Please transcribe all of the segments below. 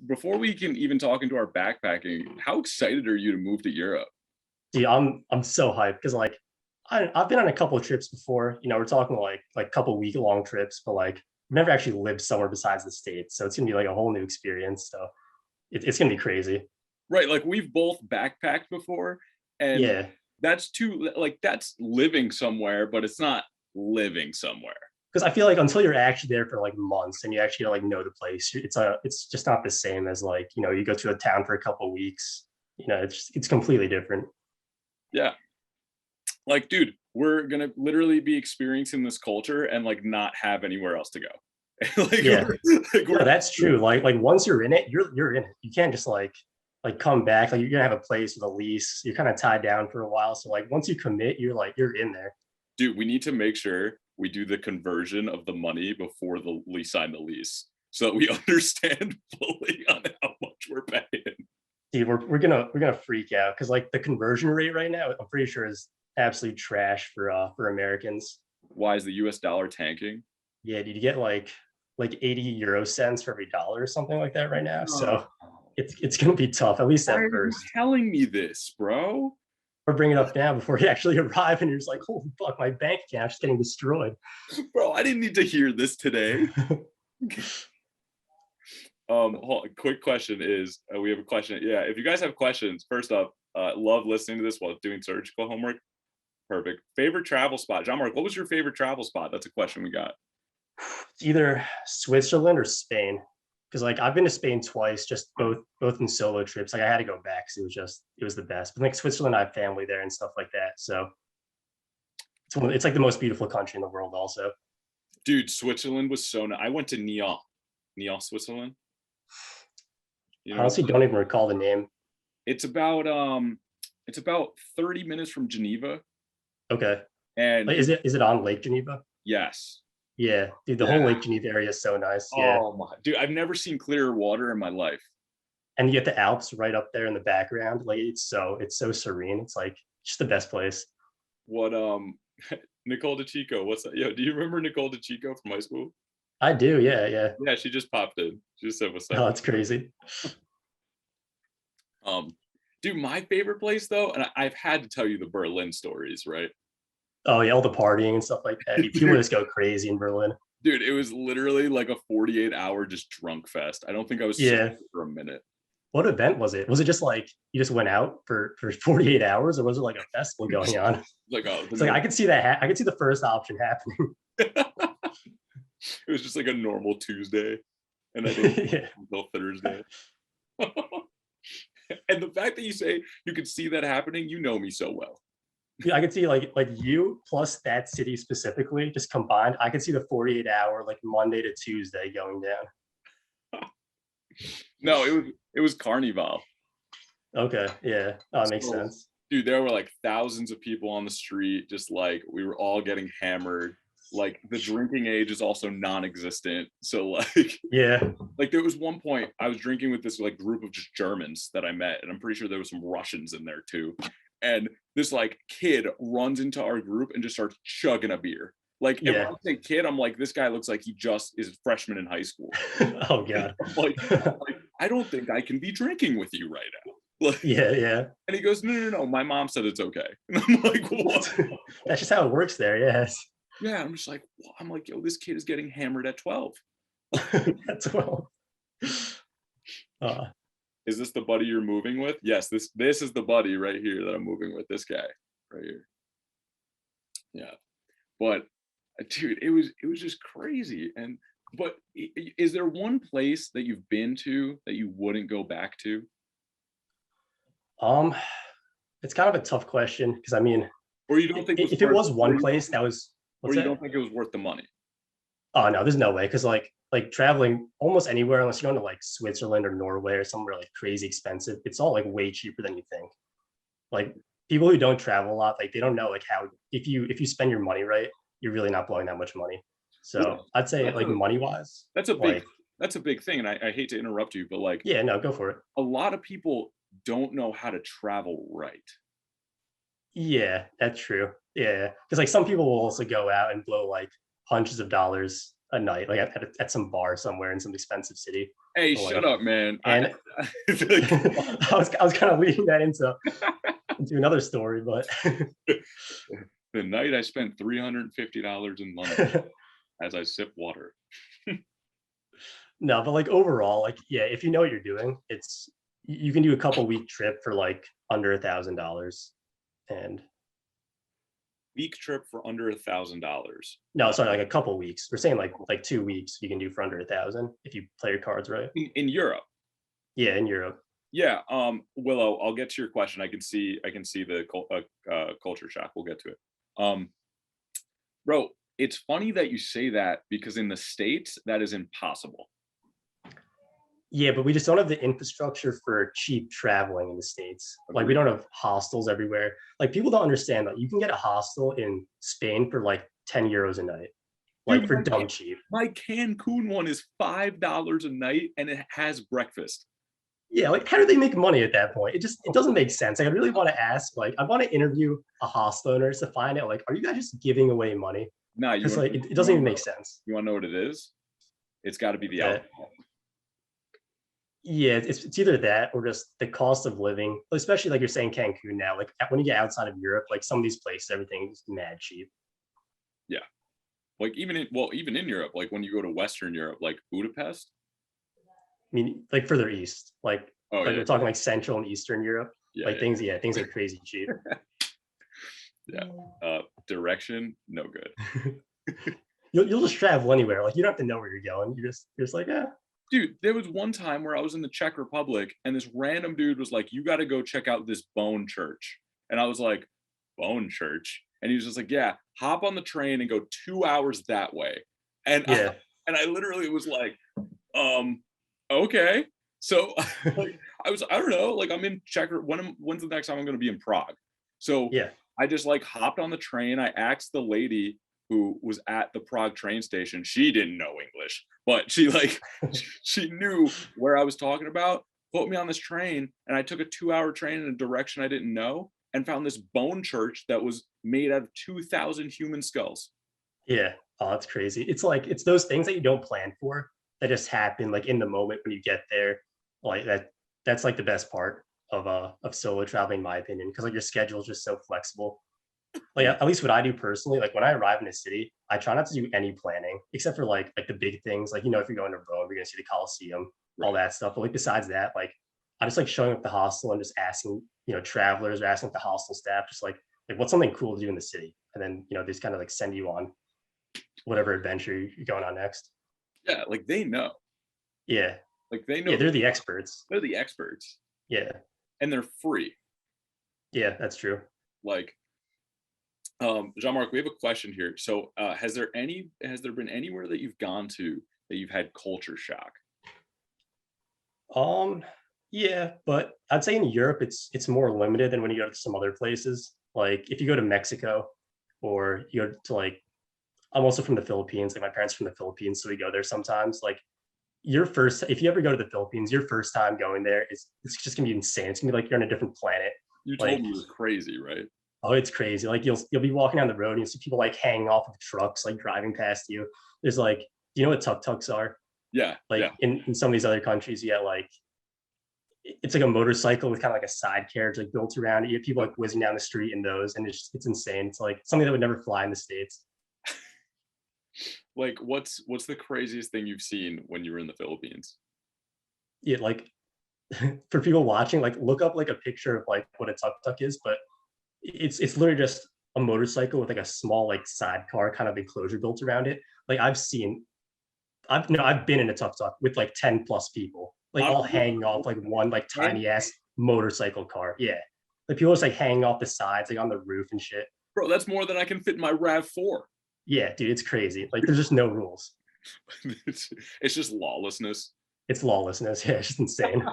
Before we can even talk into our backpacking, how excited are you to move to Europe? Dude, I'm so hyped because I've been on a couple of trips before. We're talking like couple week long trips, but like I've never actually lived somewhere besides the States. So it's gonna be like a whole new experience. So it's gonna be crazy. Right, like we've both backpacked before, and Yeah. that's too like that's living somewhere, but it's not living somewhere. Because I feel like until you're actually there for like months and you actually like know the place, it's just not the same as like, you go to a town for a couple of weeks. It's completely different. Yeah. Like, dude, we're gonna literally be experiencing this culture and like not have anywhere else to go. like, Yeah. like No, we're that's true. Like once you're in it, you're in it. You can't just like come back. Like you're gonna have a place with a lease. You're kind of tied down for a while. So like once you commit, you're in there. dude, we need to make sure we do the conversion of the money before we sign the lease so that we understand fully on how much we're paying. Dude, we're gonna freak out because like the conversion rate right now, I'm pretty sure is absolute trash for Americans. Why is the US dollar tanking? Yeah, did you get like 80 euro cents for every dollar or something like that right now? Oh, So it's gonna be tough, at least why at are you first. telling me this, bro? Or bring it up now before you actually arrive and you're just like, holy fuck, my bank account's just getting destroyed. Bro, I didn't need to hear this today. Quick question is we have a question. Yeah, if you guys have questions, first up, love listening to this while doing surgical homework. Perfect. Favorite travel spot, Jean Marc. What was your favorite travel spot? That's a question we got. It's either Switzerland or Spain. Because like I've been to Spain twice, just both in solo trips. Like I had to go back because it was the best. But like Switzerland, I have family there and stuff like that. So it's like the most beautiful country in the world, also. Dude, Switzerland was so nice. I went to Nyon, Switzerland. You I know, honestly don't even recall the name. it's about um, it's about 30 minutes from Geneva, Okay, and like is it on Lake Geneva? yes, Yeah, dude, the yeah. whole Lake Geneva area is so nice. Yeah, Oh my, dude, I've never seen clearer water in my life. and you get the Alps right up there in the background. Like it's so serene. It's like just the best place. What Nicole DeChico, what's that? Yo, do you remember Nicole DeChico from high school? I do. Yeah, yeah. Yeah, she just popped in. She just said what's Oh, up. it's crazy. Um, dude, my favorite place though, and I've had to tell you the Berlin stories, right? Oh yeah, all the partying and stuff like that. People dude, just go crazy in Berlin. dude, it was literally like a 48-hour just drunk fest. I don't think I was sober Yeah. for a minute. What event was it? Was it just like you just went out for 48 hours, or was it like a festival going on? Like It's like I could see that. I could see the first option happening. it was just like a normal Tuesday, and I didn't Yeah. until Thursday. and the fact that you say you could see that happening, you know me so well. Yeah, I could see like you plus that city specifically just combined. I could see the 48-hour like Monday to Tuesday going down. No, it was Carnival. Okay, yeah, oh, that makes So, sense. dude, there were like thousands of people on the street, just like we were all getting hammered. Like the drinking age is also non-existent. So like Yeah, like there was one point I was drinking with this like group of just Germans that I met, and I'm pretty sure there was some Russians in there too. And this like kid runs into our group and just starts chugging a beer. Like, and when I yeah. say kid, I'm like, this guy looks like he just is a freshman in high school. Oh And God. I'm like, I don't think I can be drinking with you right now. Like, Yeah, yeah. and he goes, no, no, no, my mom said it's okay. And I'm like, what? That's just how it works there. Yes. Yeah, I'm just like, I'm like, yo, this kid is getting hammered at 12. That's well. Uh, Is this the buddy you're moving with? Yes, this is the buddy right here that I'm moving with. This guy right here. Yeah, but dude, it was just crazy. And but is there one place that you've been to that you wouldn't go back to? um, it's kind of a tough question because I mean, Or you don't think it was if it worth, was or one you place that was or what's you that? don't think it was worth the money? Oh no, there's no way because like traveling almost anywhere unless you're going to like Switzerland or Norway or somewhere like crazy expensive, it's all like way cheaper than you think. Like people who don't travel a lot, like they don't know like how if you spend your money right, you're really not blowing that much money. Well, So I'd say that's like a money wise, that's a big like that's a big thing, and I hate to interrupt you, but like yeah, no, go for it. a lot of people don't know how to travel right. Yeah, that's true. Yeah, because like some people will also go out and blow like hundreds of dollars a night, like at some bar somewhere in some expensive city. Hey, But, shut like, up, man. and Like, I was kind of leading that into another story, but the night I spent $350 in London as I sip water. no, but like overall, like yeah, if you know what you're doing, you can do a couple week trip for like under $1,000. And Week trip for under $1,000. no, sorry, like a couple weeks. We're saying like 2 weeks you can do for under 1,000 if you play your cards right. In Europe. Yeah, in Europe. Yeah, Willow, I'll get to your question. I can see the culture shock. We'll get to it. Um, bro, it's funny that you say that because in the States that is impossible. Yeah, but we just don't have the infrastructure for cheap traveling in the States. Like we don't have hostels everywhere. Like people don't understand that you can get a hostel in Spain for like 10 euros a night. Like Dude, for dumb cheap. my Cancun one is $5 a night and it has breakfast. Yeah, like how do they make money at that point? It doesn't make sense. Like I really want to ask, like I want to interview a hostel owners to find out like, are you guys just giving away money? Nah, Because like it doesn't even make sense. You want to know what it is? It's got to be the Yeah. alcohol. Yeah, it's either that or just the cost of living, especially like you're saying Cancun now. Like when you get outside of Europe, like some of these places, everything's mad cheap. Yeah, like even in Europe, like when you go to Western Europe, like Budapest. I mean, like further east, like Oh like yeah, we're talking like Central and Eastern Europe. yeah, Like things are crazy cheap. yeah. Direction, no good. You'll just travel anywhere. Like you don't have to know where you're going. You're just like, yeah. Dude, there was one time where I was in the Czech Republic and this random dude was like, "You got to go check out this bone church," and I was like, "Bone church?" And he was just like, "Yeah, hop on the train and go 2 hours that way." And Yeah. I literally was like, okay. So like, I don't know, like I'm in Czech. When's the next time I'm going to be in Prague? So Yeah. I just like hopped on the train. I asked the lady who was at the Prague train station. She didn't know English, but she like she knew where I was talking about. Put me on this train, and I took a 2-hour train in a direction I didn't know, and found this bone church that was made out of 2,000 human skulls. Yeah. Oh, that's crazy. It's like it's those things that you don't plan for that just happen like in the moment when you get there. Like that's like the best part of solo traveling, in my opinion, because like your schedule is just so flexible. Like at least what I do personally, like when I arrive in a city, I try not to do any planning except for like the big things. Like, if you're going to Rome, you're gonna see the Colosseum, all that stuff. But like besides that, like I just like showing up at the hostel and just asking, travelers or asking the hostel staff, just like what's something cool to do in the city. And then, they just kind of like send you on whatever adventure you're going on next. Yeah, like they know. Yeah. Like they know. Yeah, they're the experts. They're the experts. Yeah. And they're free. Yeah, that's true. Like Jean Marc, we have a question here. So has there been anywhere that you've gone to that you've had culture shock? Yeah, but I'd say in Europe it's more limited than when you go to some other places. Like if you go to Mexico or you go to like I'm also from the Philippines, like my parents are from the Philippines, so we go there sometimes. Like if you ever go to the Philippines, your first time going there it's just gonna be insane. It's gonna be like you're on a different planet. You Like told me it was crazy, right? oh, it's crazy. Like you'll be walking down the road and you see people like hanging off of trucks, like driving past you. There's like, do you know what tuk-tuks are? Yeah. Like Yeah. in some of these other countries, you get like it's like a motorcycle with kind of like a side carriage like built around it. You have people like whizzing down the street in those, and it's insane. It's like something that would never fly in the States. Like what's the craziest thing you've seen when you were in the Philippines? Yeah, like for people watching, like look up like a picture of like what a tuk-tuk is, but it's literally just a motorcycle with like a small like sidecar kind of enclosure built around it. Like I've been in a tuk-tuk with like 10 plus people, like all hanging off like one like tiny ass motorcycle car. Yeah. Like people just like hanging off the sides, like on the roof and shit. Bro, that's more than I can fit in my RAV4. Yeah, dude, it's crazy. Like there's just no rules. It's just lawlessness. It's lawlessness. Yeah, it's just insane.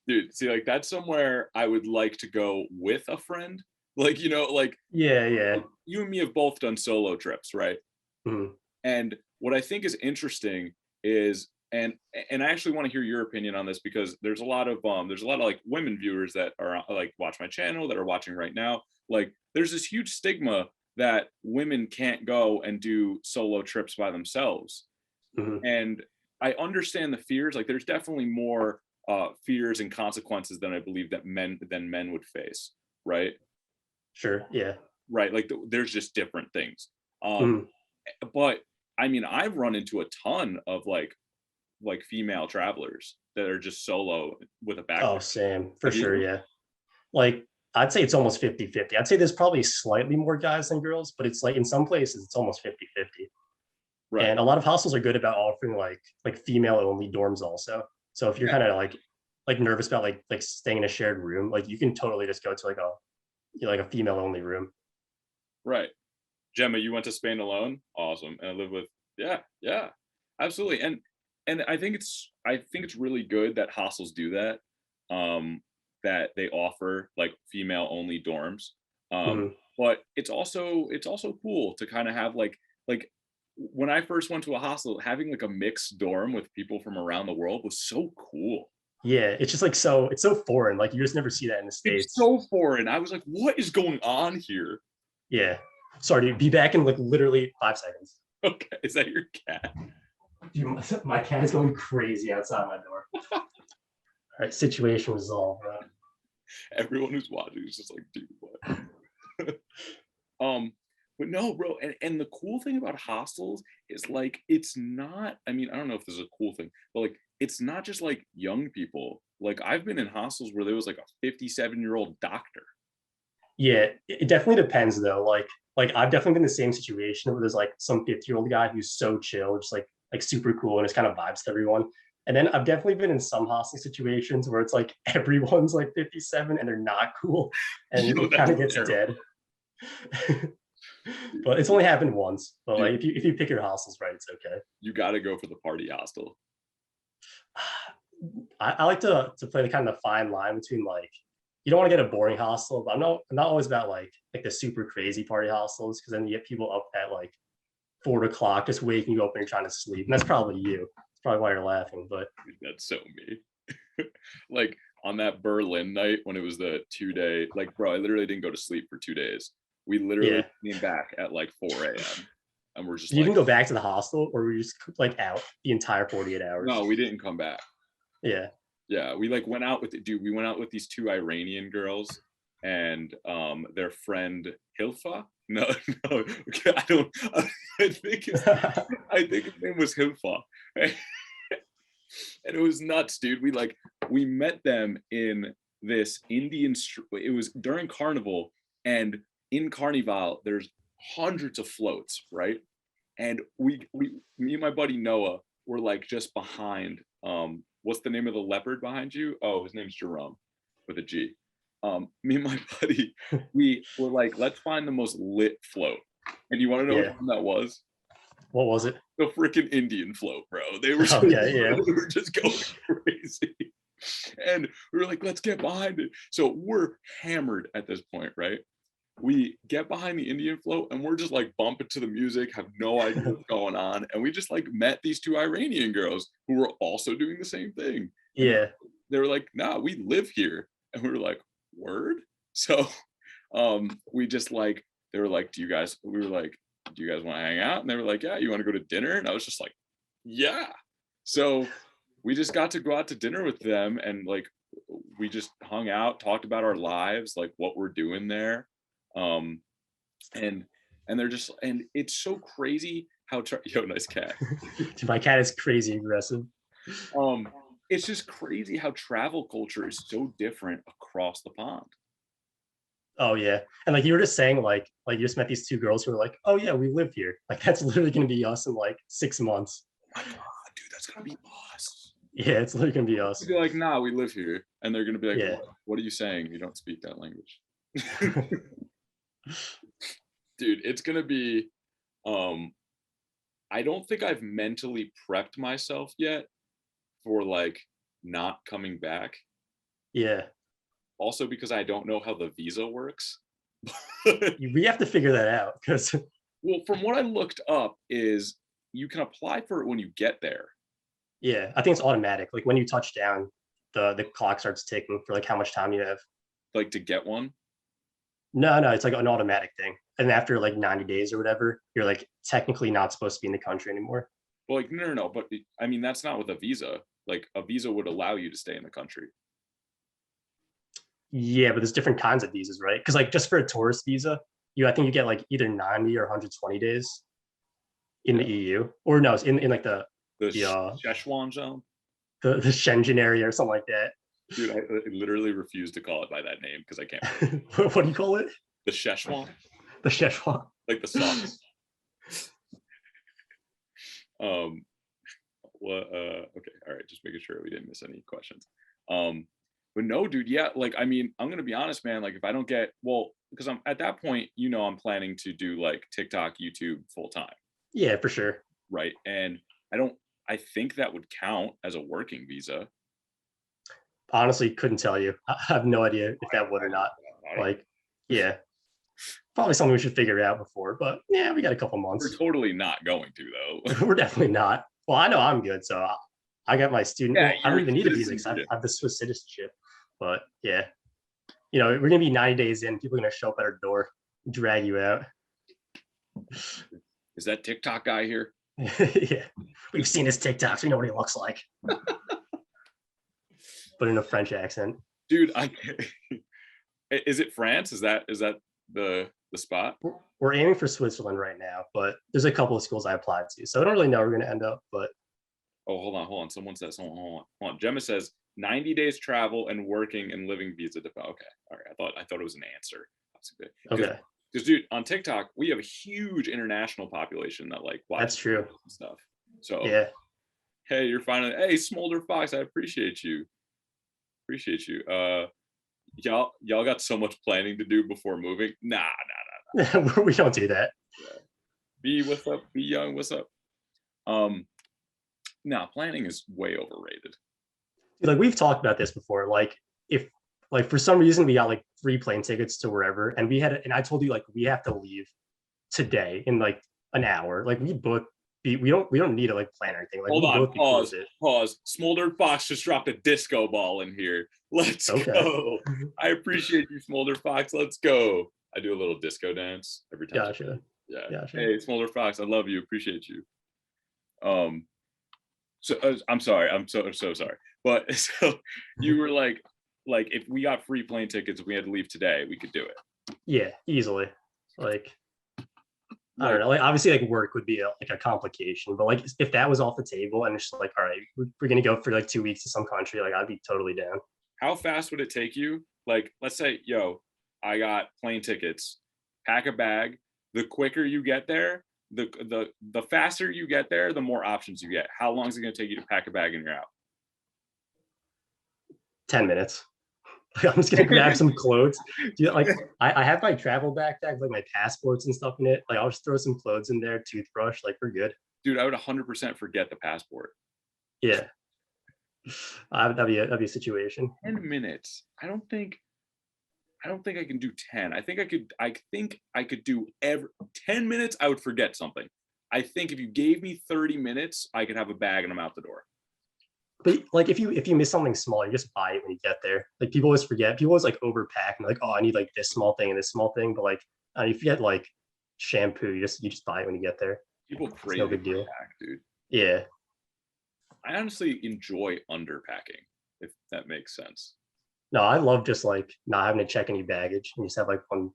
Dude, see, like that's somewhere I would like to go with a friend. Like, like Yeah. you and me have both done solo trips, right? Mhm. And what I think is interesting is, and I actually want to hear your opinion on this because there's a lot of like women viewers that are like watch my channel that are watching right now. Like there's this huge stigma that women can't go and do solo trips by themselves. Mhm. And I understand the fears. Like there's definitely more fears and consequences than I believe that men would face, right? Sure. Yeah. Right. Like there's just different things. Um, Mhm. but I mean, I've run into a ton of like female travelers that are just solo with a Oh, backpack. same. For Have sure, you? yeah. Like, I'd say it's almost 50-50. I'd say there's probably slightly more guys than girls, but it's like in some places it's almost 50-50. Right. And a lot of hostels are good about offering like female only dorms also. So if you're Yeah. kind of like nervous about like staying in a shared room, like you can totally just go to like a female only room. Right. Gemma, you went to Spain alone? Awesome. And I live with yeah, yeah. Absolutely. And I think it's really good that hostels do that. That they offer like female only dorms. Um Mhm. but it's also cool to kind of have like when I first went to a hostel, having like a mixed dorm with people from around the world was so cool. Yeah, it's just like it's so foreign. Like you just never see that in the It's States. so foreign. I was like, what is going on here? Yeah. Sorry, dude. Be back in like literally 5 seconds. Okay, is that your cat? Dude, my cat is going crazy outside my door. All right, situation resolved, bro. Everyone who's watching is just like, dude, what? Um, but no, bro, and the cool thing about hostels is like it's not, I mean, I don't know if this is a cool thing, but like it's not just like young people. Like I've been in hostels where there was like a 57-year-old doctor. Yeah, it definitely depends though. Like I've definitely been in the same situation where there's like some 50-year-old guy who's so chill, just like super cool and just kind of vibes to everyone. And then I've definitely been in some hostel situations where it's like everyone's like 57 and they're not cool and Yo, it kind that's of gets terrible. dead. But it's only happened once. But Dude, like if you pick your hostels right, it's okay. you gotta go for the party hostel. I like to play the kind of fine line between like you don't want to get a boring hostel, but I'm not always about like the super crazy party hostels because then you get people up at like 4 o'clock just waking you up and you're trying to sleep, and that's probably you. That's probably why you're laughing. But Dude, that's so me. Like on that Berlin night when it was the 2 day, like bro, I literally didn't go to sleep for 2 days. We literally yeah, came back at like 4 a.m. and we're just did you like, even go back to the hostel or were you just like out the entire 48 hours? no, we didn't come back. Yeah. Yeah, we like went out with dude. We went out with these two Iranian girls and their friend Hilfa. No, no, okay, I don't. I think his, I think his name was Hilfa, and it was nuts, dude. We met them in this Indian. It was during Carnival, and in Carnival, there's hundreds of floats, right? And me and my buddy Noah were like just behind. What's the name of the leopard behind you? Oh, his name's Jerome with a G. Me and my buddy, we were like, let's find the most lit float. And you want to know which Yeah. one that was? What was it? The freaking Indian float, bro. They were just, Okay. Yeah. they were just going crazy. And we were like, let's get behind it. So we're hammered at this point, right? We get behind the Indian float and we're just like bumping to the music, have no idea what's going on. And we just like met these two Iranian girls who were also doing the same thing. And Yeah. they were like, nah, we live here. And we were like, word? So we just like, they were like, we were like, do you guys want to hang out? And they were like, yeah, you want to go to dinner? And I was just like, yeah. So we just got to go out to dinner with them and like we just hung out, talked about our lives, like what we're doing there. Um and they're just and it's so crazy how yo, nice cat. Dude, my cat is crazy aggressive. Um it's just crazy how travel culture is so different across the pond. Oh yeah, and like you were just saying, like you just met these two girls who were like, oh yeah, we live here. Like that's literally gonna be us in like 6 months. Oh my god, dude, that's gonna be us. Yeah, it's literally gonna be us. Be like, nah, we live here. And they're gonna be like, Yeah. what are you saying? You don't speak that language. Dude, it's gonna be um I don't think I've mentally prepped myself yet for like not coming back. Yeah. Also because I don't know how the visa works. We have to figure that out because Well, from what I looked up is you can apply for it when you get there. yeah, I think it's automatic. Like when you touch down, the clock starts ticking for like how much time you have. Like to get one. No, it's like an automatic thing. And after like 90 days or whatever, you're like technically not supposed to be in the country anymore. Well, like no, but I mean that's not with a visa. Like a visa would allow you to stay in the country. Yeah, but there's different kinds of visas, right? Because like just for a tourist visa, I think you get like either 90 or 120 days in the Yeah. EU, or no, it's in like The the Szechuan zone. the Shenzhen area or something like that. Dude, I literally refuse to call it by that name because I can't. What do you call it? The Szechuan, The Szechuan. like the sauce. What? Okay, all right. Just making sure we didn't miss any questions. But no, dude. Yeah, like I mean, I'm gonna be honest, man. Like if I don't get because I'm at that point, I'm planning to do like TikTok, YouTube full time, Yeah, for sure. right? And I don't. I think that would count as a working visa. Honestly, couldn't tell you. I have no idea if that would or not. Like, yeah, probably something we should figure out before. But yeah, we got a couple months. We're totally not going to though. We're definitely not. Well, I know I'm good, so I got my student. Yeah, Well, I don't you're even need a visa because I have the Swiss citizenship. But yeah, we're gonna be 90 days in. People are gonna show up at our door, drag you out. Is that TikTok guy here? Yeah, we've seen his TikToks. We know what he looks like, but in a French accent. Dude, is it France? Is that the spot? We're aiming for Switzerland right now, but there's a couple of schools I applied to, so I don't really know where we're gonna end up. But oh, hold on. Someone says, hold on. Gemma says 90 days travel and working and living visa. Okay, all right. I thought it was an answer. Okay. Because dude, on TikTok we have a huge international population that like watches That's true and stuff. So yeah. Hey, you're finally. Hey, Smolder Fox, I appreciate you. Y'all got so much planning to do before moving. Nah. We don't do that. Yeah. B, what's up? Be young, what's up? Nah, planning is way overrated. Like we've talked about this before. Like if like for some reason we got like free plane tickets to wherever, and I told you like we have to leave today in like an hour. Like we don't need to like plan anything. Like hold on, pause. Smolder Fox just dropped a disco ball in here. Let's go. I appreciate you, Smolder Fox. Let's go. I do a little disco dance every time. Gotcha. Yeah. Gotcha. Hey, Smolder Fox, I love you. Appreciate you. So I'm sorry. I'm so sorry. But so you were like if we got free plane tickets, if we had to leave today, we could do it. Yeah, easily. Like I don't know. Like obviously, like work would be a complication, but like if that was off the table and it's just like, all right, we're gonna go for like 2 weeks to some country, like I'd be totally down. How fast would it take you? Like, let's say, I got plane tickets. Pack a bag. The quicker you get there, the faster you get there, the more options you get. How long is it gonna take you to pack a bag and you're out? 10 minutes. I'm just gonna grab some clothes. Like I have my travel backpack, like my passports and stuff in it. Like I'll just throw some clothes in there, toothbrush, like we're good. Dude, I would 100% forget the passport. Yeah, that'd be a situation. 10 minutes. I don't think I can do 10. I think I could do 10 minutes. I would forget something. I think if you gave me 30 minutes, I could have a bag and I'm out the door. But like if you miss something small, you just buy it when you get there. Like people always forget. People always like overpack and like, oh, I need like this small thing and this small thing. But like if you get like shampoo, you just buy it when you get there. People crazy. No big deal, dude. Yeah. I honestly enjoy underpacking, if that makes sense. No, I love just like not having to check any baggage and just have like one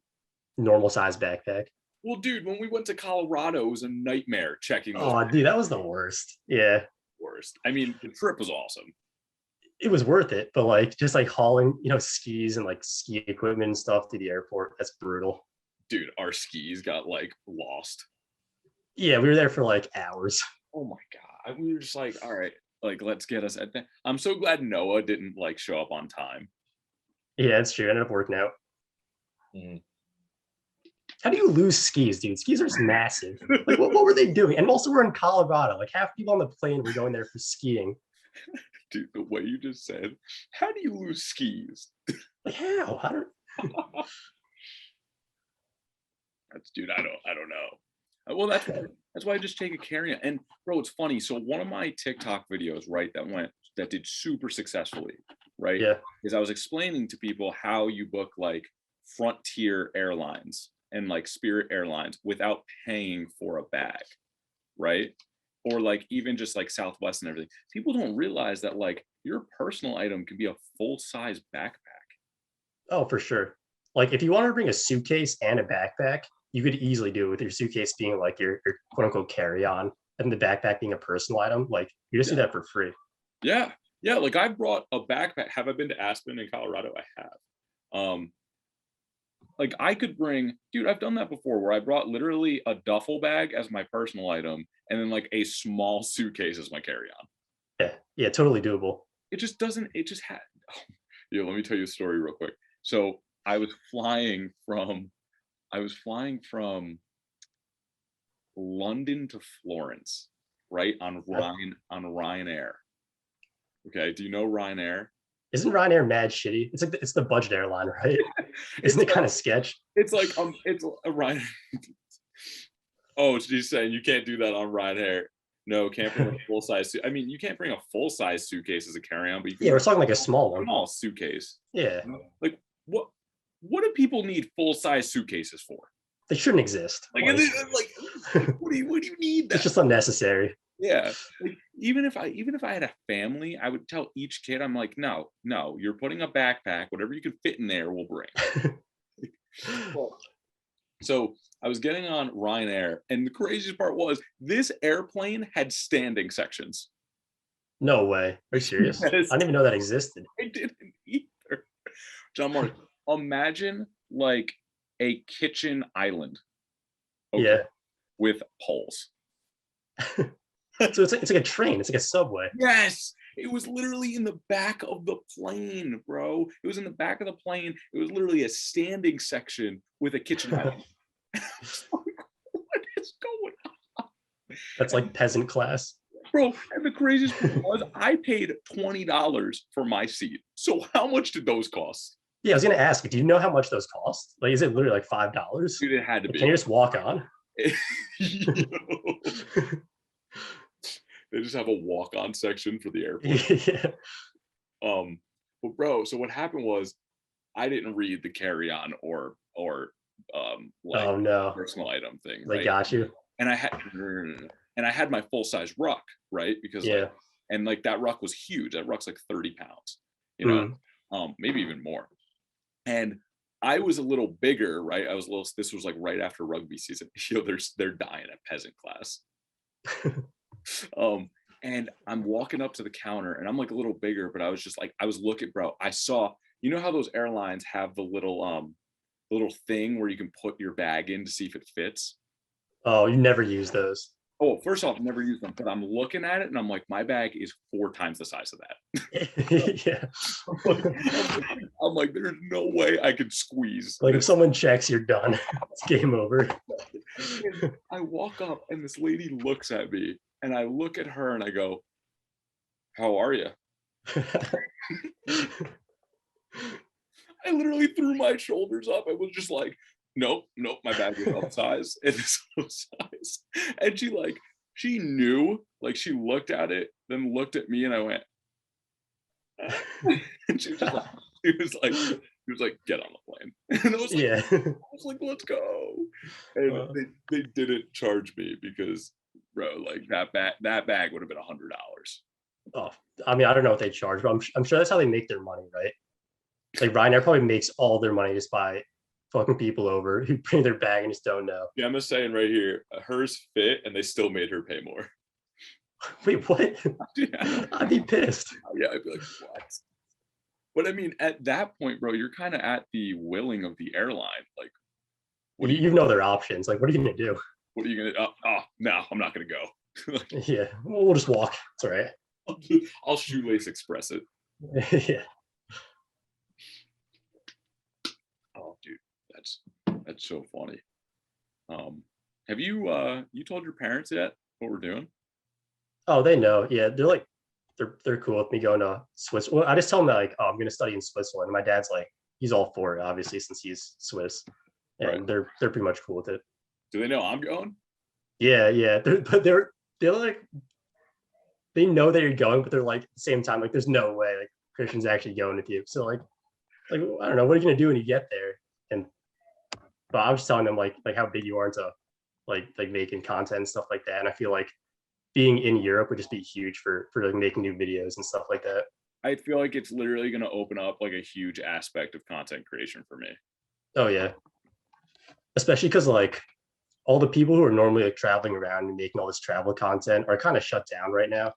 normal size backpack. Well, dude, when we went to Colorado, it was a nightmare checking those. Oh, dude, that was the worst. Yeah. Worst. I mean, the trip was awesome. It was worth it, but like just like hauling, skis and like ski equipment and stuff to the airport, that's brutal. Dude, our skis got like lost. Yeah, we were there for like hours. Oh my god. We were just like, all right, like let's get us at that. I'm so glad Noah didn't like show up on time. Yeah, it's true. It ended up working out. Mm. How do you lose skis, dude? Skis are just massive. Like, what were they doing? And also, we're in Colorado. Like, half people on the plane were going there for skiing. Dude, the way you just said, how do you lose skis? Like, how? Dude, I don't know. Well, that's why I just take a carry-on. And bro, it's funny. So one of my TikTok videos, right, that did super successfully, right? Yeah. Is I was explaining to people how you book like Frontier Airlines and like Spirit Airlines without paying for a bag, right? Or like even just like Southwest and everything. People don't realize that like your personal item can be a full-size backpack. Oh, for sure. Like if you wanted to bring a suitcase and a backpack, you could easily do it with your suitcase being like your quote unquote carry-on and the backpack being a personal item. Like you just do that for free. Yeah. Yeah. Like I brought a backpack. Have I been to Aspen in Colorado? I have. Like I could bring, dude, I've done that before where I brought literally a duffel bag as my personal item and then like a small suitcase as my carry-on. Yeah. Yeah, totally doable. It just doesn't, it just had, yeah, let me tell you a story real quick. So I was flying from London to Florence, right? On Ryanair. Okay. Do you know Ryanair? Isn't Ryanair mad shitty? It's like it's the budget airline, right? Isn't it kind of sketch? It's like it's a Ryanair. Oh, she's saying you can't do that on Ryanair. No, can't bring a full size. I mean, you can't bring a full size suitcase as a carry-on, but you can Yeah, we're talking like a small one. small suitcase. Yeah, Like what? What do people need full size suitcases for? they shouldn't exist. Like what do you need that? It's just unnecessary. Yeah. Like, even if I had a family, I would tell each kid, I'm like, no, you're putting a backpack, whatever you can fit in there, we'll bring. So I was getting on Ryanair, and the craziest part was this airplane had standing sections. No way. Are you serious? Yes. I didn't even know that existed. I didn't either. Jean Marc, imagine like a kitchen island. Yeah. With poles. So it's like a train. It's like a subway. Yes. It was literally in the back of the plane, bro. It was in the back of the plane. It was literally a standing section with a kitchen island. What is going on? That's like peasant class. Bro, and the craziest part was I paid $20 for my seat. So how much did those cost? Yeah, I was gonna ask, do you know how much those cost? Like, is it literally like $5? Dude, it had to be. Can you just walk on? They just have a walk-on section for the airport. Yeah. But bro, so what happened was I didn't read the carry-on or like Oh no. personal item thing. They right? got you. And I had my full-size ruck, right? Because Yeah. like that ruck was huge. That ruck's like 30 pounds, you know, maybe even more. And I was a little bigger, right? This was like right after rugby season. You know, they're dying at peasant class. And I'm walking up to the counter and I'm like a little bigger, but I was just like, I was looking, bro. I saw, you know how those airlines have the little thing where you can put your bag in to see if it fits? Oh, you never use those. Oh, first off, never used them, but I'm looking at it and I'm like, my bag is 4 times the size of that. Yeah. I'm like, there's no way I could squeeze. Like if someone checks, you're done. It's game over. I walk up and this lady looks at me and I look at her and I go, how are you? I literally threw my shoulders up. I was just like, nope, my bag is upsize. It is upsize. And she knew, like she looked at it, then looked at me and I went, and she was like, get on the plane. And I was like, yeah. I was like, let's go. And they didn't charge me because, bro, like that bag would have been $100. Oh, I mean, I don't know what they charge, but I'm sure that's how they make their money, right? Like Ryanair probably makes all their money just by fucking people over who bring their bag and just don't know. Yeah, I'm saying right here, hers fit and they still made her pay more. Wait, what? Yeah. I'd be pissed. Yeah, I'd be like, what? But I mean, at that point, bro, you're kind of at the willing of the airline. Like, What you know their options. Like, what are you gonna do? What are you gonna? No, I'm not gonna go. Yeah, we'll just walk. It's all right. I'll shoelace express it. Yeah. Oh, dude, that's so funny. Have you told your parents yet what we're doing? Oh, they know. Yeah, they're cool with me going to Switzerland. Well, I just tell them that like, oh, I'm gonna study in Switzerland. And my dad's like, he's all for it, obviously, since he's Swiss, and Right. they're pretty much cool with it. Do they know I'm going? Yeah. They're like, they know that you're going, but they're like at the same time, like, there's no way like Christian's actually going with you. So like I don't know, what are you gonna do when you get there? And But I was just telling them like how big you are into like making content and stuff like that. And I feel like being in Europe would just be huge for like making new videos and stuff like that. I feel like it's literally going to open up like a huge aspect of content creation for me. Oh yeah, especially because like all the people who are normally like traveling around and making all this travel content are kind of shut down right now.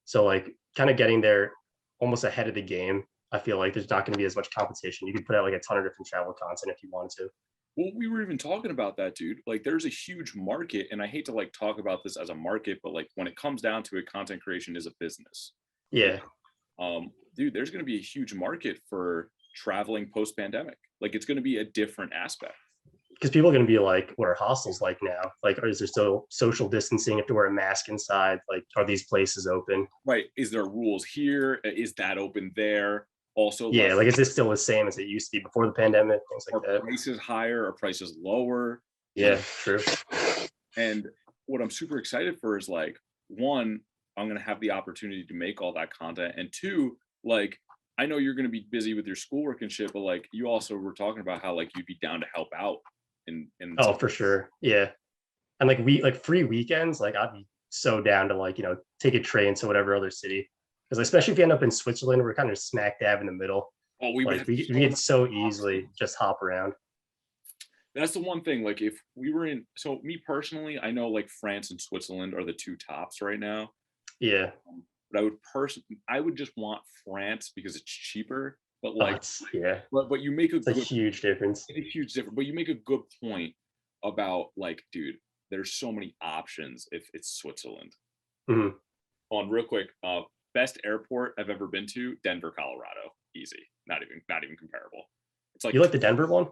So like kind of getting there almost ahead of the game. I feel like there's not going to be as much competition. You could put out like a ton of different travel content if you wanted to. Well, we were even talking about that, dude. Like, there's a huge market, and I hate to like talk about this as a market, but like when it comes down to it, content creation is a business. Yeah, Dude, there's going to be a huge market for traveling post pandemic. Like, it's going to be a different aspect. because people are going to be like, what are hostels like now? Like, is there still social distancing? You have to wear a mask inside. Like, are these places open? Right? Is there rules here? Is that open there? Also, Yeah, like, like, is this still the same as it used to be before the pandemic? Things are like that. prices higher? Are prices lower? Yeah, Like, true. and what I'm super excited for is like, one, I'm going to have the opportunity to make all that content, and two, like, I know you're going to be busy with your schoolwork and shit, but like, you also were talking about how like you'd be down to help out in Oh, some. for sure. Yeah, and like like free weekends, like I'd be so down to like take a train to whatever other city. Because especially if you end up in Switzerland, we're kind of smack dab in the middle. Oh, we would Like have we so could much so options. easily just hop around. That's the one thing. Like, if we were in, so me personally, I know like France and Switzerland are the two tops right now. Yeah. But I would just want France because it's cheaper. But Oh, like, it's yeah. but you make a It's a good, huge difference. it's a huge difference. But you make a good point about like, dude, there's so many options if it's Switzerland. Mhm. On real quick, best airport I've ever been to, Denver, Colorado. Easy. Not even comparable. It's You like, like the Denver one?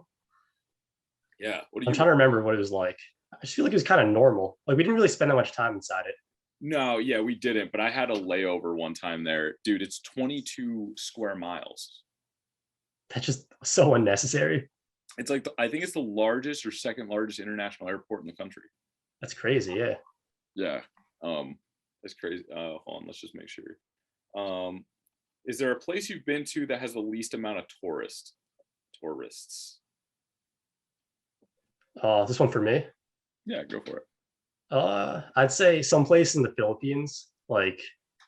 yeah. What do I'm you trying to remember what it was like. I just feel like it was kind of normal. Like we didn't really spend that much time inside it. No, yeah, we didn't, but I had a layover one time there. Dude, it's 22 square miles. That's just so unnecessary. It's like I think it's the largest or second largest international airport in the country. That's crazy. Yeah. Yeah. Um it's crazy. Hold on, let's just make sure. Um is there a place you've been to that has the least amount of tourists? This one for me. Yeah, go for it. I'd say someplace in the Philippines. Like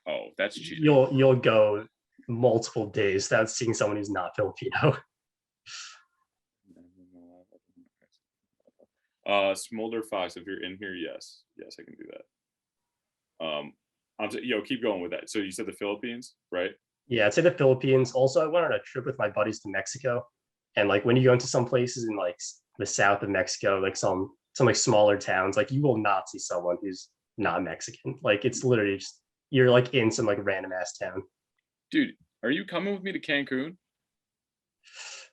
Oh, that's cheating. you'll go multiple days without seeing someone who's not Filipino. Smolder Fox, if you're in here, yes. Yes, I can do that. Keep going with that. So you said the Philippines, right? Yeah, I'd say the Philippines. Also, I went on a trip with my buddies to Mexico, and like when you go into some places in like the south of Mexico, like some like smaller towns, like you will not see someone who's not Mexican. Like it's literally just you're like in some like random ass town. Dude, are you coming with me to Cancun?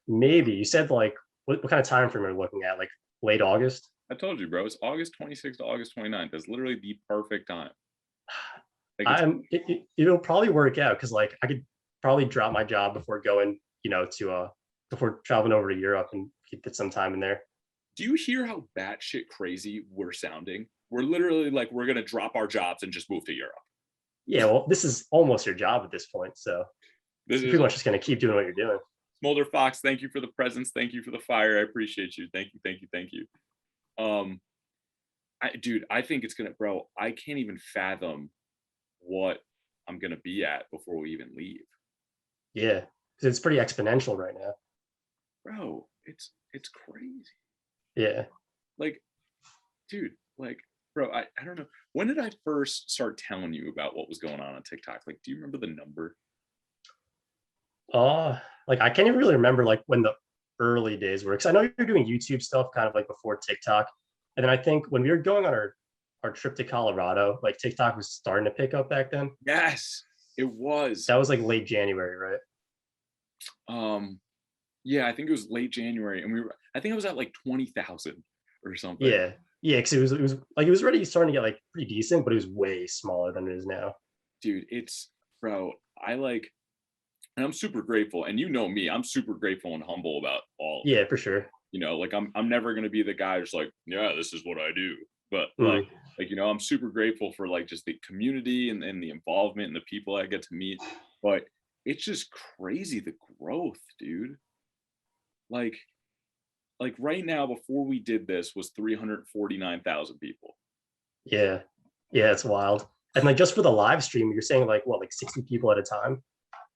Maybe you said like what kind of time frame are you looking at? Like late August? I told you, bro. It's August 26th to August 29th. That's literally the perfect time. Like, it's It'll probably work out because like I could probably drop my job before going, to before traveling over to Europe and get some time in there. do you hear how batshit crazy we're sounding? We're literally like we're gonna drop our jobs and just move to Europe. Yeah, well, this is almost your job at this point, so This you're is pretty much just gonna keep doing what you're doing. Smolder Fox. Thank you for the presence. Thank you for the fire. I appreciate you. Thank you. Thank you. Thank you. Um, dude, I think it's gonna, bro. I can't even fathom what I'm gonna be at before we even leave, Yeah, because it's pretty exponential right now. bro. It's crazy. Yeah. Like, dude, like, bro, I don't know. When did I first start telling you about what was going on TikTok? Like, do you remember the number? Like I can't even really remember like when the early days were because I know you're doing YouTube stuff kind of like before TikTok. And then I think when we were going on our trip to Colorado, like TikTok was starting to pick up back then. Yes, it was. That was like late January, right? Um, yeah, I think it was late January, and I think I was at like 20,000 or something. Yeah. Yeah, because it was like it was already starting to get like pretty decent, but it was way smaller than it is now. Dude, it's bro. I like, and I'm super grateful. And you know me, I'm super grateful and humble about all of it. Yeah, for sure. Like I'm never gonna be the guy who's like, yeah, this is what I do. But Mm. I'm super grateful for like just the community and the involvement and the people I get to meet. But it's just crazy the growth, dude. Like like right now before we did this was 349,000 people. Yeah. Yeah, it's wild. And like just for the live stream, you're saying like what, like 60 people at a time?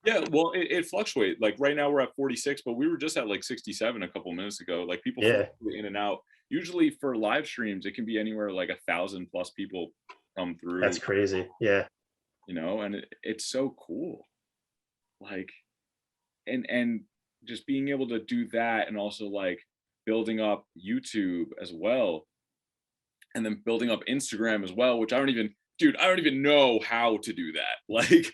Yeah, well, it fluctuates. Like right now we're at 46, but we were just at like 67 a couple minutes ago. Like people Yeah, fluctuate in and out. Usually for live streams, it can be anywhere like 1,000 plus people come that's through, crazy. Yeah. and it's so cool. Like, and just being able to do that, and also like building up YouTube as well, and then building up Instagram as well, which I don't even know how to do that. Like,